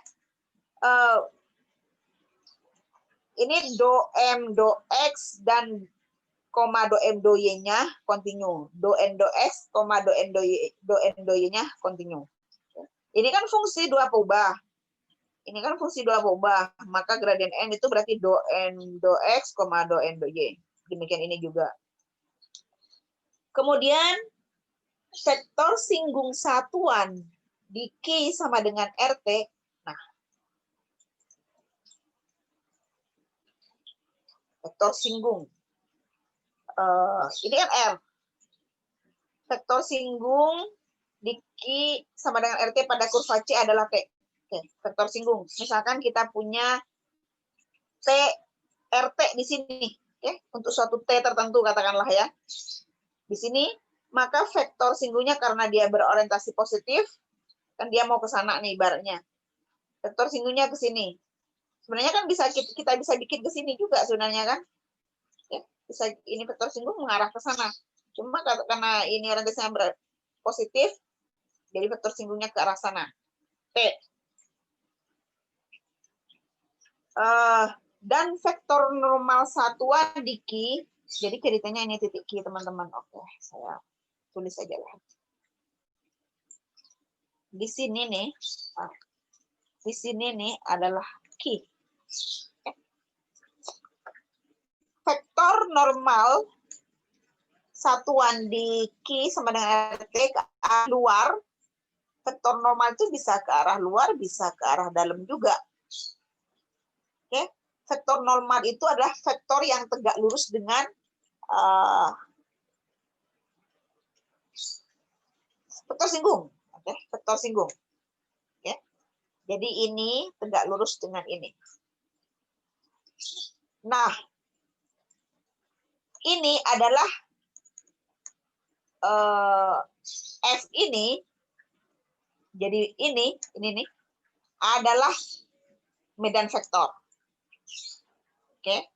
Speaker 1: Ini do M, do X, dan do M, do Y-nya kontinu. Do N, do X, do N, do Y-nya kontinu. Ini kan fungsi 2 peubah. Ini kan fungsi 2 peubah. Maka gradien N itu berarti do N, do X, do N, do Y. Demikian ini juga. Kemudian, vektor singgung satuan di Q sama dengan RT. Nah, vektor singgung. Ini kan R. Vektor singgung di Q sama dengan RT pada kurva C adalah T. Oke, vektor singgung. Misalkan kita punya T, RT di sini. Oke, untuk suatu T tertentu katakanlah ya. Di sini, maka vektor singgungnya karena dia berorientasi positif, kan dia mau ke sana nih ibaratnya. Vektor singgungnya ke sini. Sebenarnya kan kita bisa bikin ke sini juga sebenarnya kan. Ya, bisa ini vektor singgung mengarah ke sana. Cuma karena ini orientasinya positif, jadi vektor singgungnya ke arah sana. T. Dan vektor normal satuan di Q, jadi ceritanya ini titik Q teman-teman. Oke, saya tulis aja lah. Di sini nih adalah Q. Vektor normal satuan di Q sama dengan RT ke arah luar. Vektor normal itu bisa ke arah luar, bisa ke arah dalam juga. Oke, vektor normal itu adalah vektor yang tegak lurus dengan vektor singgung. Oke, vektor singgung. Oke. Jadi ini tegak lurus dengan ini. Nah, ini adalah F ini, jadi ini nih adalah medan vektor. Oke.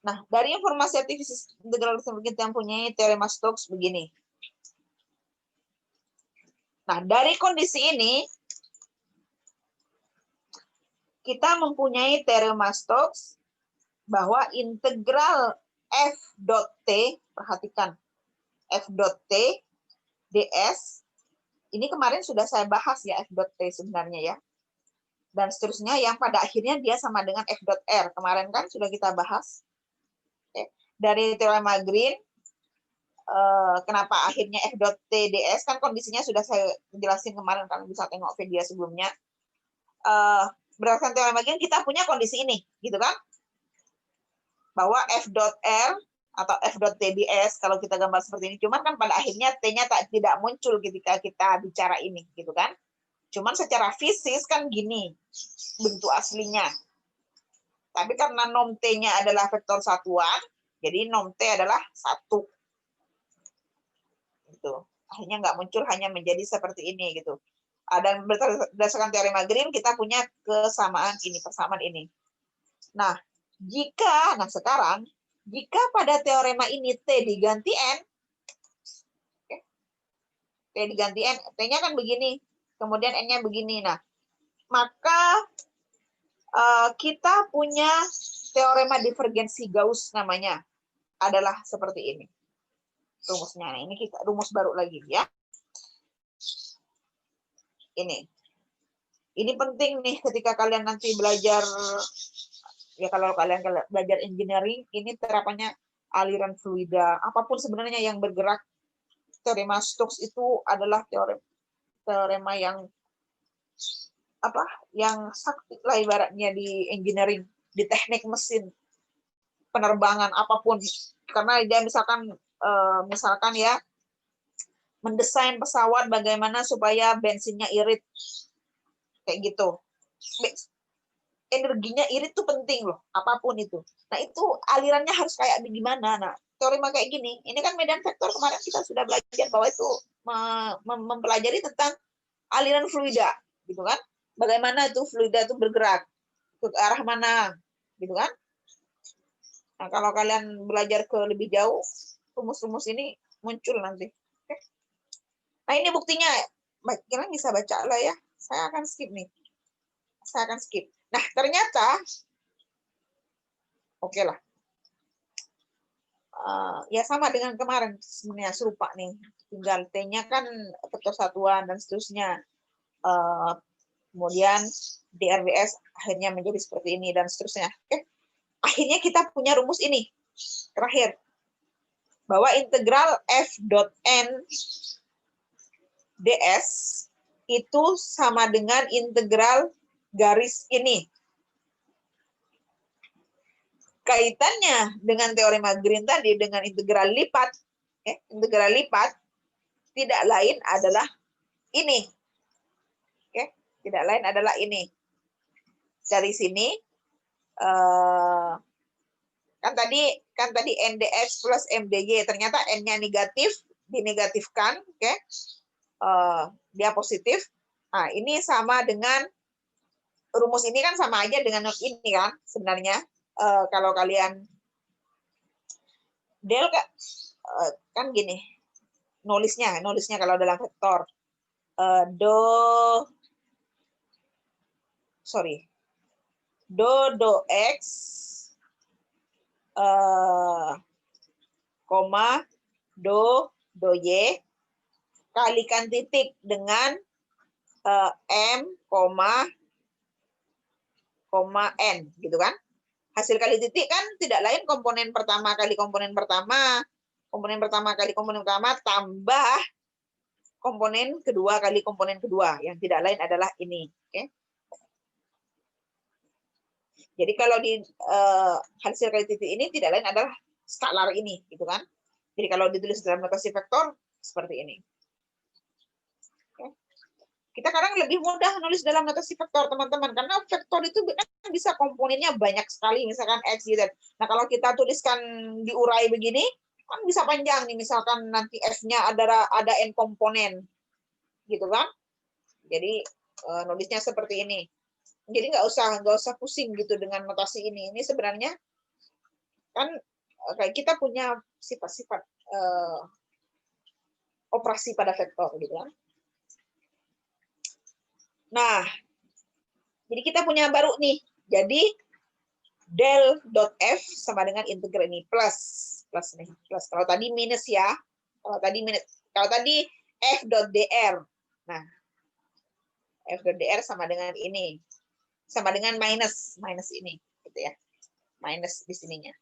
Speaker 1: Nah, dari informasi aktivitas integral kita yang punya teorema Stokes begini. Nah, dari kondisi ini kita mempunyai teorema Stokes bahwa integral F dot T, perhatikan, F dot T ds, ini kemarin sudah saya bahas ya F dot T sebenarnya ya. Dan seterusnya yang pada akhirnya dia sama dengan F dot R. Kemarin kan sudah kita bahas. Dari teorema Green, kenapa akhirnya F dot T ds, kan kondisinya sudah saya jelasin kemarin, kalian bisa tengok video sebelumnya. Berdasarkan teorema Green kita punya kondisi ini, gitu kan? Bahwa F dot R atau F dot T ds kalau kita gambar seperti ini, cuman kan pada akhirnya T-nya tidak muncul ketika kita bicara ini, gitu kan? Cuman secara fisis kan gini bentuk aslinya. Tapi karena norm T-nya adalah vektor satuan, jadi norm T adalah 1. Gitu. Akhirnya nggak muncul, hanya menjadi seperti ini gitu. Dan berdasarkan teorema Green kita punya kesamaan ini, persamaan ini. Nah, sekarang jika pada teorema ini T diganti N, T diganti N, T-nya kan begini, kemudian N-nya begini. Nah, maka kita punya teorema divergensi Gauss namanya, adalah seperti ini. Rumusnya. Nah, ini kita rumus baru lagi ya. Ini penting nih ketika kalian nanti belajar, ya kalau kalian belajar engineering, ini terapannya aliran fluida, apapun sebenarnya yang bergerak, teorema Stokes itu adalah teorema yang sakti lah ibaratnya di engineering, di teknik mesin, penerbangan apapun, karena dia misalkan ya mendesain pesawat bagaimana supaya bensinnya irit, kayak gitu. Energinya irit tuh penting loh, apapun itu. Nah, itu alirannya harus kayak gimana. Nah, teorema kayak gini, ini kan medan vektor kemarin kita sudah belajar bahwa itu mempelajari tentang aliran fluida, gitu kan? Bagaimana itu fluida itu bergerak ke arah mana, gitu kan? Nah, kalau kalian belajar ke lebih jauh, rumus-rumus ini muncul nanti. Oke. Nah, ini buktinya. Kalian bisa baca lah ya. Saya akan skip nih. Nah, ternyata oke lah. Ya sama dengan kemarin, sebenarnya serupa nih. Tinggal T-nya kan vektor satuan dan seterusnya. Kemudian DRBS akhirnya menjadi seperti ini dan seterusnya. Oke. Akhirnya kita punya rumus ini. Terakhir. Bahwa integral F dot N ds itu sama dengan integral garis ini. Kaitannya dengan teorema Green tadi, dengan integral lipat, integral lipat tidak lain adalah ini. Tidak lain adalah ini. Dari sini kan tadi NDX plus MDY, ternyata N-nya negatif, dinegatifkan, dia positif. Nah, ini sama dengan rumus ini kan sama aja dengan ini kan sebenarnya. Kalau kalian del kan gini nulisnya kalau dalam vektor do x koma do y kalikan titik dengan m koma n, gitu kan? Hasil kali titik kan tidak lain komponen pertama kali komponen pertama tambah komponen kedua kali komponen kedua, yang tidak lain adalah ini. Jadi kalau di hasil kali titik ini tidak lain adalah skalar ini, gitu kan? Jadi kalau ditulis dalam notasi vektor seperti ini. Kita kadang lebih mudah nulis dalam notasi vektor, teman-teman, karena vektor itu bisa komponennya banyak sekali, misalkan X, Y, Z. Nah, kalau kita tuliskan diurai begini, kan bisa panjang nih, misalkan nanti F-nya ada N komponen, gitu kan? Jadi, nulisnya seperti ini. Jadi nggak usah pusing gitu dengan notasi ini. Ini sebenarnya kan kita punya sifat-sifat operasi pada vektor, gitu kan? Nah, jadi kita punya baru nih. Jadi del dot f sama dengan integral ini plus nih, plus. Kalau tadi minus ya. Kalau tadi f dot dr. Nah, f dot dr sama dengan ini. Sama dengan minus ini gitu ya. Minus di sininya.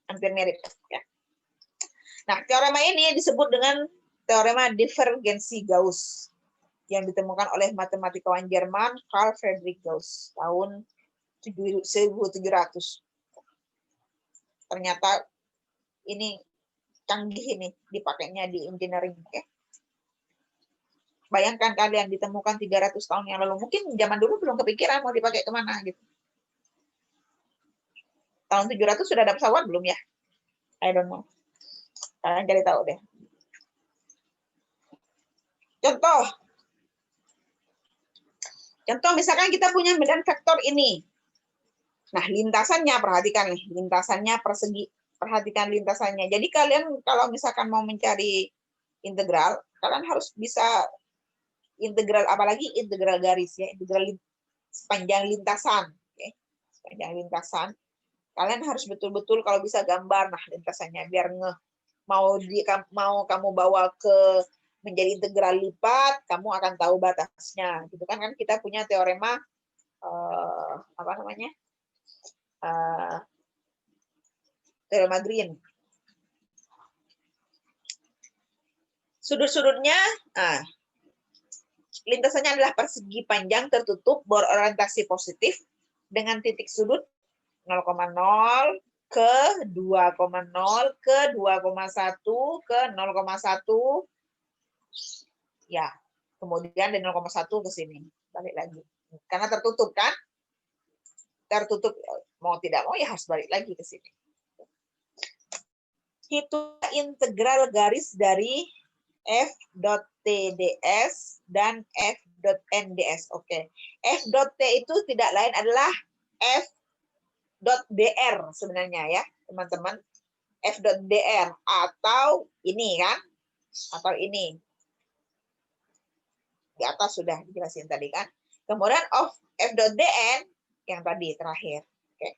Speaker 1: Hampir mirip ya. Nah, teorema ini disebut dengan teorema divergensi Gauss yang ditemukan oleh matematikawan Jerman Carl Friedrich Gauss tahun 1700. Ternyata ini canggih ini dipakainya di engineering. Okay? Bayangkan kalian ditemukan 300 tahun yang lalu. Mungkin zaman dulu belum kepikiran mau dipakai kemana gitu. Tahun 700 sudah ada pesawat belum ya? I don't know. Kalian cari tahu deh. Contoh misalkan kita punya medan vektor ini. Nah, lintasannya perhatikan nih, lintasannya persegi. Perhatikan lintasannya. Jadi kalian kalau misalkan mau mencari integral, kalian harus bisa integral, apalagi integral garis ya, integral sepanjang lintasan. Okay? Sepanjang lintasan. Kalian harus betul-betul kalau bisa gambar nah lintasannya biar ngeh. Mau kamu bawa ke menjadi integral lipat, kamu akan tahu batasnya. Gitu kan kita punya teorema apa namanya? Teorema Green. Sudut-sudutnya, lintasannya adalah persegi panjang tertutup berorientasi positif dengan titik sudut 0,0 ke 2,0 ke 2,1 ke 0,1 ya. Kemudian dari 0,1 ke sini. Balik lagi. Karena tertutup kan? Tertutup mau tidak mau ya harus balik lagi ke sini. Itu integral garis dari f dot t ds dan f dot n ds. Oke. F dot t itu tidak lain adalah f dot dr sebenarnya ya, teman-teman. F dot dr atau ini kan? Atau ini. Di atas sudah dijelasin tadi kan. Kemudian of f dot dn yang tadi terakhir. Oke.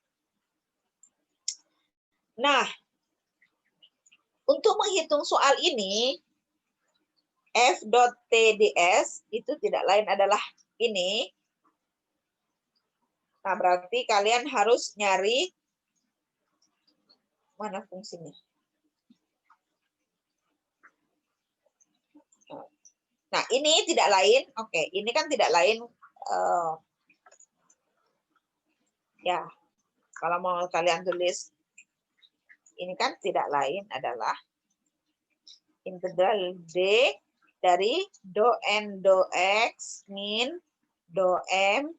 Speaker 1: Nah, untuk menghitung soal ini, f dot tds itu tidak lain adalah ini. Nah, berarti kalian harus nyari mana fungsinya. Nah, ini tidak lain. Oke, ini kan tidak lain. Ya, kalau mau kalian tulis, ini kan tidak lain adalah integral D dari do N do X min do M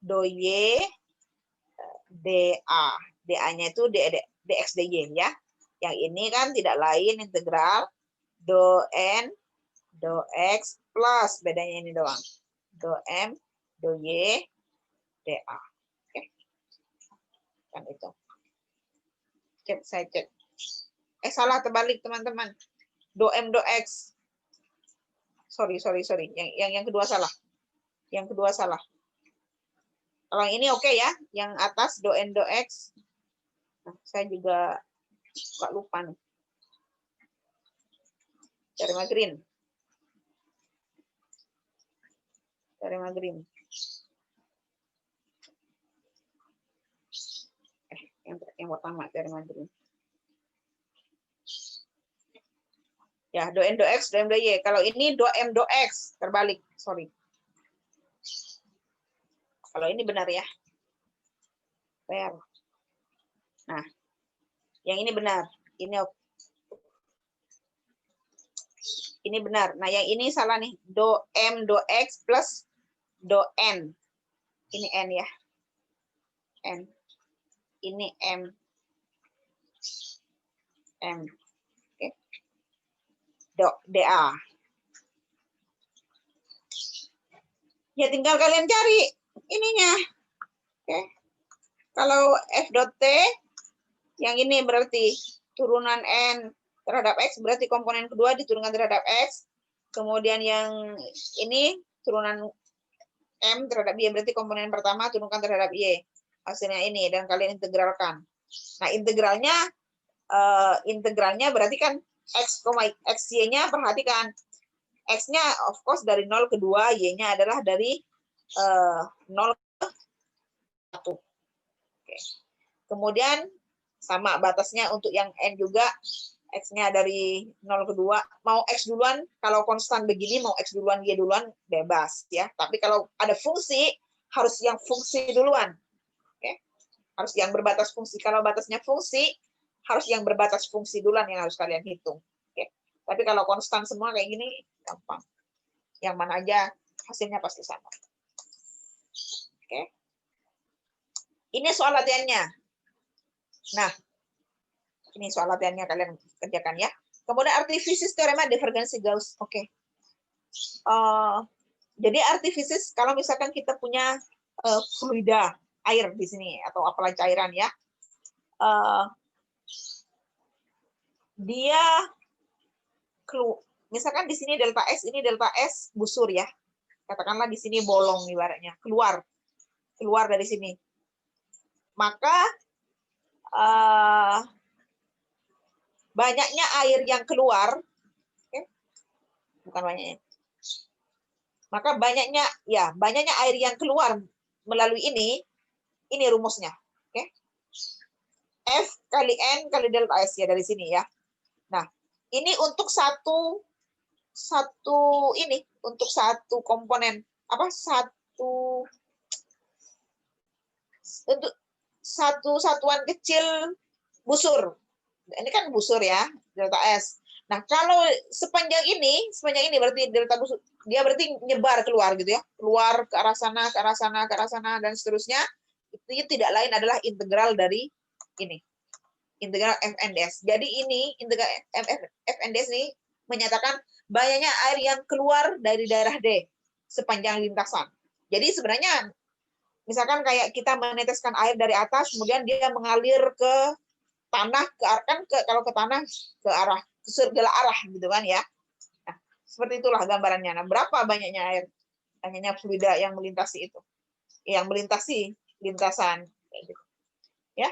Speaker 1: do Y dA. dA-nya itu dx dy ya. Yang ini kan tidak lain integral do N do X plus bedanya ini doang. Do M do Y dA. Oke. Kan itu. Saya cek. Salah terbalik teman-teman. Do M do X. Sorry. Yang kedua salah. Yang kedua salah. Kalau ini oke ya. Yang atas do N do X. Nah, saya juga suka lupa nih. Teorema Green. Teorema Green. Yang pertama teorema Green. Ya, do N do X, do M do Y. Kalau ini do M do X, terbalik. Sorry. Kalau ini benar ya. Fair. Nah, yang ini benar. Ini benar. Nah, yang ini salah nih. Do M do X plus do N. Ini N ya. N. Ini M. M. Oke. Do DA. Ya tinggal kalian cari ininya. Oke. Kalau F dot T yang ini berarti turunan N terhadap X berarti komponen kedua diturunkan terhadap X. Kemudian yang ini turunan M terhadap Y, berarti komponen pertama turunkan terhadap Y. Hasilnya ini, dan kalian integralkan. Nah, integralnya berarti kan X, Y-nya, perhatikan. X-nya of course dari 0 ke 2, Y-nya adalah dari 0 ke 1. Oke. Kemudian sama batasnya untuk yang N juga, X-nya dari 0 ke 2. Mau X duluan, kalau konstan begini, mau X duluan, Y duluan, bebas. Ya. Tapi kalau ada fungsi, harus yang fungsi duluan. Oke. Harus yang berbatas fungsi. Kalau batasnya fungsi, harus yang berbatas fungsi duluan yang harus kalian hitung. Oke. Tapi kalau konstan semua kayak gini, gampang. Yang mana aja, hasilnya pasti sama. Oke. Ini soal latihannya. Nah, ini soal latihannya kalian kerjakan ya. Kemudian artifisis teorema divergensi Gauss. Oke. Jadi artifisis kalau misalkan kita punya fluida air di sini atau apalah cairan ya, dia misalkan di sini delta S, ini delta S busur ya. Katakanlah di sini bolong ibaratnya, keluar dari sini. Maka banyaknya air yang keluar, bukan banyaknya. Maka banyaknya air yang keluar melalui ini rumusnya. Oke. F kali N kali delta S ya dari sini ya. Nah, ini untuk satu komponen untuk satu satuan kecil busur. Ini kan busur ya, delta S. Nah, kalau sepanjang ini berarti delta busur, dia berarti nyebar keluar gitu ya. Keluar ke arah sana, ke arah sana, ke arah sana, dan seterusnya. Itu tidak lain adalah integral dari ini. Integral FNDS. Jadi ini, integral FNDS ini menyatakan banyaknya air yang keluar dari daerah D sepanjang lintasan. Jadi sebenarnya, misalkan kayak kita meneteskan air dari atas, kemudian dia mengalir ke tanah, kalau ke tanah ke arah ke segala arah gitu kan ya. Nah, seperti itulah gambarannya. Nah, berapa banyaknya air, banyaknya fluida yang melintasi itu, yang melintasi lintasan gitu. Ya,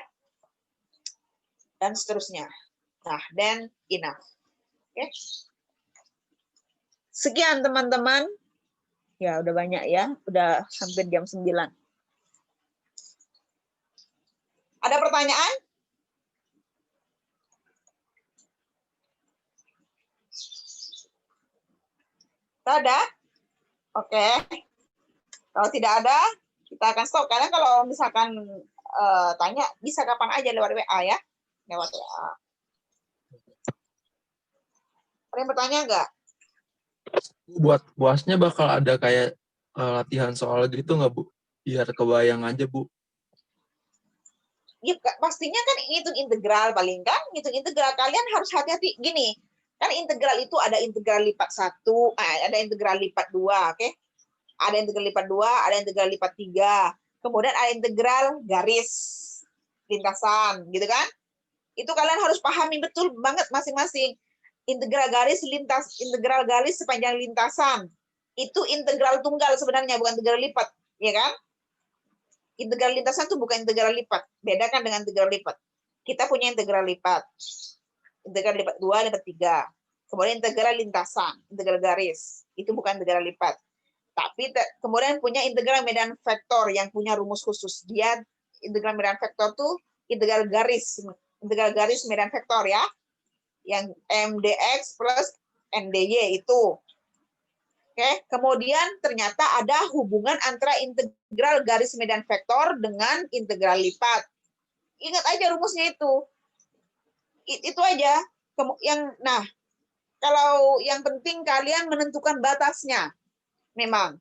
Speaker 1: dan seterusnya. Nah, then enough. Oke. Sekian teman-teman. Ya, udah banyak ya, udah hampir jam 9. Ada pertanyaan? Ada? Oke. Kalau tidak ada, kita akan stop. Kalian kalau misalkan tanya, bisa kapan aja lewat WA ya. Lewat WA. Ada yang bertanya nggak?
Speaker 2: Buat puasnya bakal ada kayak latihan soal gitu nggak, Bu? Biar kebayang aja, Bu.
Speaker 1: Ya, pastinya kan ngitung integral paling kan. Ngitung integral, kalian harus hati-hati. Gini, kan integral itu ada integral lipat 1, ada integral lipat 2, oke? Ada integral lipat 2, ada integral lipat 3. Kemudian ada integral garis lintasan, gitu kan? Itu kalian harus pahami betul banget masing-masing. Integral garis sepanjang lintasan. Itu integral tunggal sebenarnya, bukan integral lipat, ya kan? Integral lintasan itu bukan integral lipat. Bedakan dengan integral lipat. Kita punya integral lipat. Integral lipat 2, lipat 3. Kemudian integral lintasan, integral garis. Itu bukan integral lipat. Tapi kemudian punya integral medan vektor yang punya rumus khusus. Dia integral medan vektor tuh integral garis medan vektor ya. Yang MDX plus NDY itu. Oke, kemudian ternyata ada hubungan antara integral garis medan vektor dengan integral lipat. Ingat aja rumusnya itu. Itu aja. Nah, kalau yang penting kalian menentukan batasnya. Memang.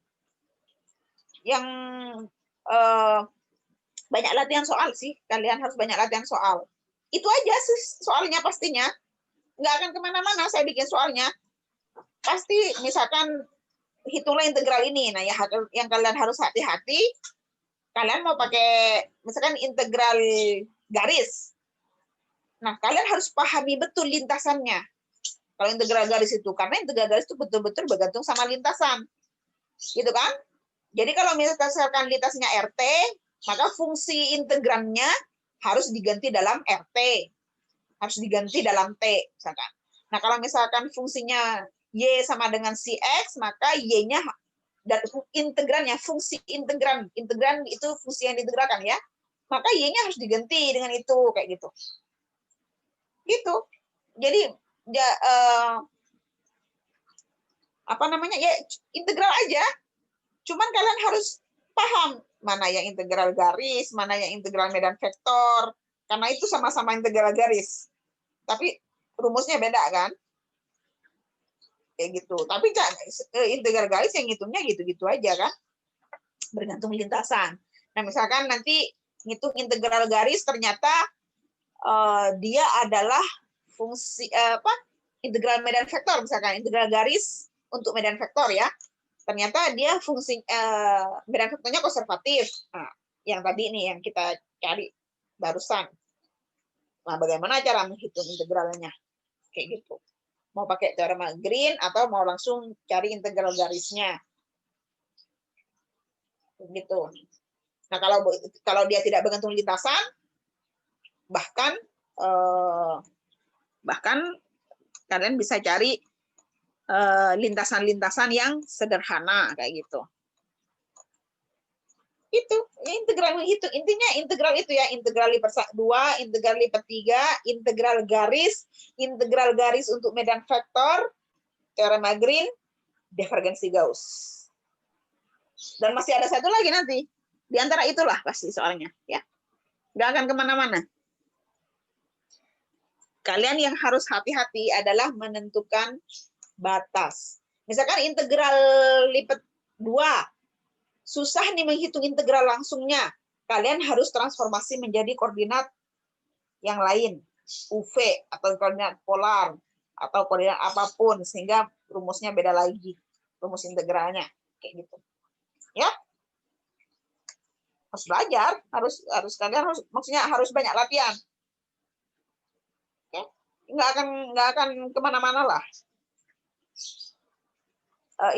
Speaker 1: Yang banyak latihan soal sih. Kalian harus banyak latihan soal. Itu aja sih soalnya pastinya. Nggak akan kemana-mana saya bikin soalnya. Pasti misalkan hitunglah integral ini. Nah, yang kalian harus hati-hati, kalian mau pakai misalkan integral garis. Nah, kalian harus pahami betul lintasannya. Kalau integral garis itu, karena integral garis itu betul-betul bergantung sama lintasan. Gitu kan? Jadi kalau misalkan lintasnya RT, maka fungsi integrannya harus diganti dalam RT, harus diganti dalam T, misalkan. Nah, kalau misalkan fungsinya Y sama dengan si X, maka Y-nya dan integrannya, fungsi integran itu fungsi yang diintegralkan ya, maka Y-nya harus diganti dengan itu, kayak gitu. Gitu. Jadi ya, apa namanya ya, integral aja. Cuman kalian harus paham mana yang integral garis, mana yang integral medan vektor, karena itu sama-sama integral garis. Tapi rumusnya beda kan? Kayak gitu. Tapi integral garis yang ngitungnya gitu-gitu aja kan? Bergantung lintasan. Nah, misalkan nanti ngitung integral garis ternyata dia adalah fungsi integral medan vektor, misalkan integral garis untuk medan vektor ya. Ternyata dia fungsi medan vektornya konservatif. Nah, yang tadi nih yang kita cari barusan. Nah, bagaimana cara menghitung integralnya? Kayak gitu. Mau pakai teorema Green atau mau langsung cari integral garisnya. Gitu. Nah, kalau dia tidak bergantung lintasan, bahkan kalian bisa cari lintasan-lintasan yang sederhana kayak gitu. Itu integral itu intinya integral itu ya, integral lipat 2, integral lipat 3, integral garis untuk medan vektor, teorema Green, divergensi Gauss. Dan masih ada satu lagi nanti. Di antara itulah pasti soalnya ya. Nggak akan kemana-mana. Kalian yang harus hati-hati adalah menentukan batas. Misalkan integral lipat 2, susah nih menghitung integral langsungnya. Kalian harus transformasi menjadi koordinat yang lain, UV atau koordinat polar atau koordinat apapun, sehingga rumusnya beda lagi, rumus integralnya kayak gitu. Ya, harus belajar, kalian maksudnya harus banyak latihan. Oke, nggak akan kemana-mana lah.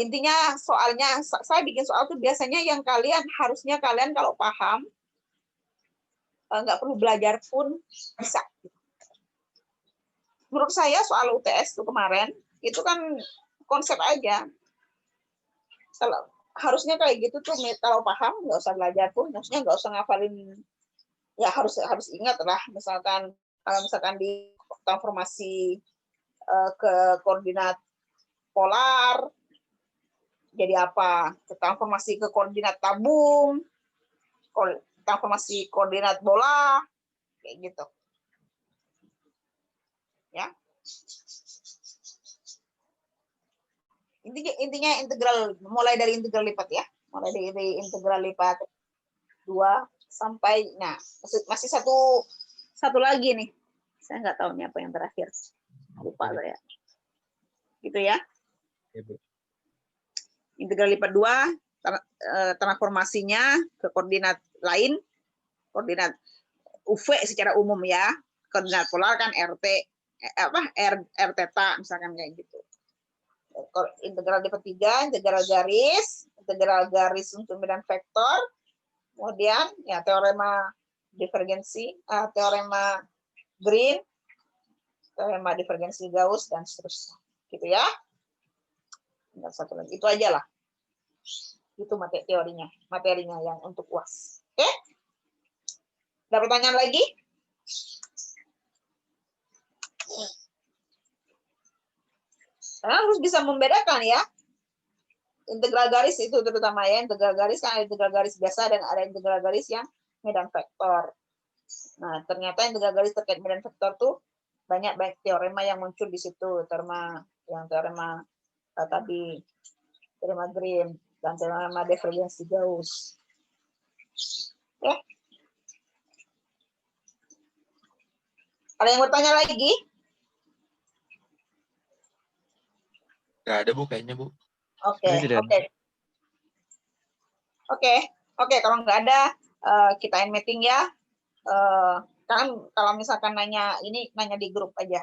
Speaker 1: Intinya soalnya saya bikin soal tuh biasanya yang harusnya kalian kalau paham nggak perlu belajar pun bisa. Menurut saya soal UTS tuh kemarin itu kan konsep aja. Kalau harusnya kayak gitu tuh kalau paham nggak usah belajar pun, maksudnya nggak usah ngafalin. Ya harus ingat lah, misalkan kalau misalkan di transformasi ke koordinat polar jadi apa? Transformasi ke koordinat tabung, transformasi koordinat bola, kayak gitu. Ya. Intinya integral, mulai dari integral lipat ya. Mulai dari integral lipat 2 sampai, nah, masih satu lagi nih. Saya nggak tahu nih apa yang terakhir. Lupa saya. Gitu ya. Integral lipat 2, transformasinya ke koordinat lain, koordinat UV secara umum ya, koordinat polar kan R theta misalkan kayak gitu. Integral lipat 3, integral garis untuk medan vektor, kemudian ya teorema divergensi, teorema Green, teorema divergensi Gauss dan seterusnya, gitu ya. Tinggal satu lagi, itu aja lah. Itu materinya yang untuk UAS. Oke? Ada pertanyaan lagi? Karena harus bisa membedakan ya. Integral garis itu terutama ya, integral garis kan ada integral garis biasa dan ada integral garis yang medan vektor. Nah, ternyata integral garis terkait medan vektor tuh banyak teorema yang muncul di situ, teorema tadi, teorema Green dan teorema divergensi Gauss. Oke. Ada yang bertanya lagi?
Speaker 2: Nggak ada, Bu, kayaknya, Bu.
Speaker 1: Oke. Kalau nggak ada, kita end meeting ya. Kan kalau misalkan nanya di grup aja.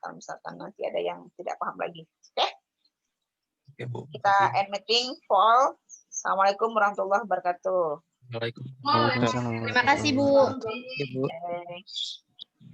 Speaker 1: Kalau misalkan nanti ada yang tidak paham lagi. Oke?
Speaker 2: Oke, Bu.
Speaker 1: Kita end meeting, Paul. Assalamualaikum warahmatullahi wabarakatuh.
Speaker 2: Waalaikumsalam.
Speaker 3: Waalaikumsalam.
Speaker 4: Terima kasih, Bu.
Speaker 3: Ibu.
Speaker 1: Oke.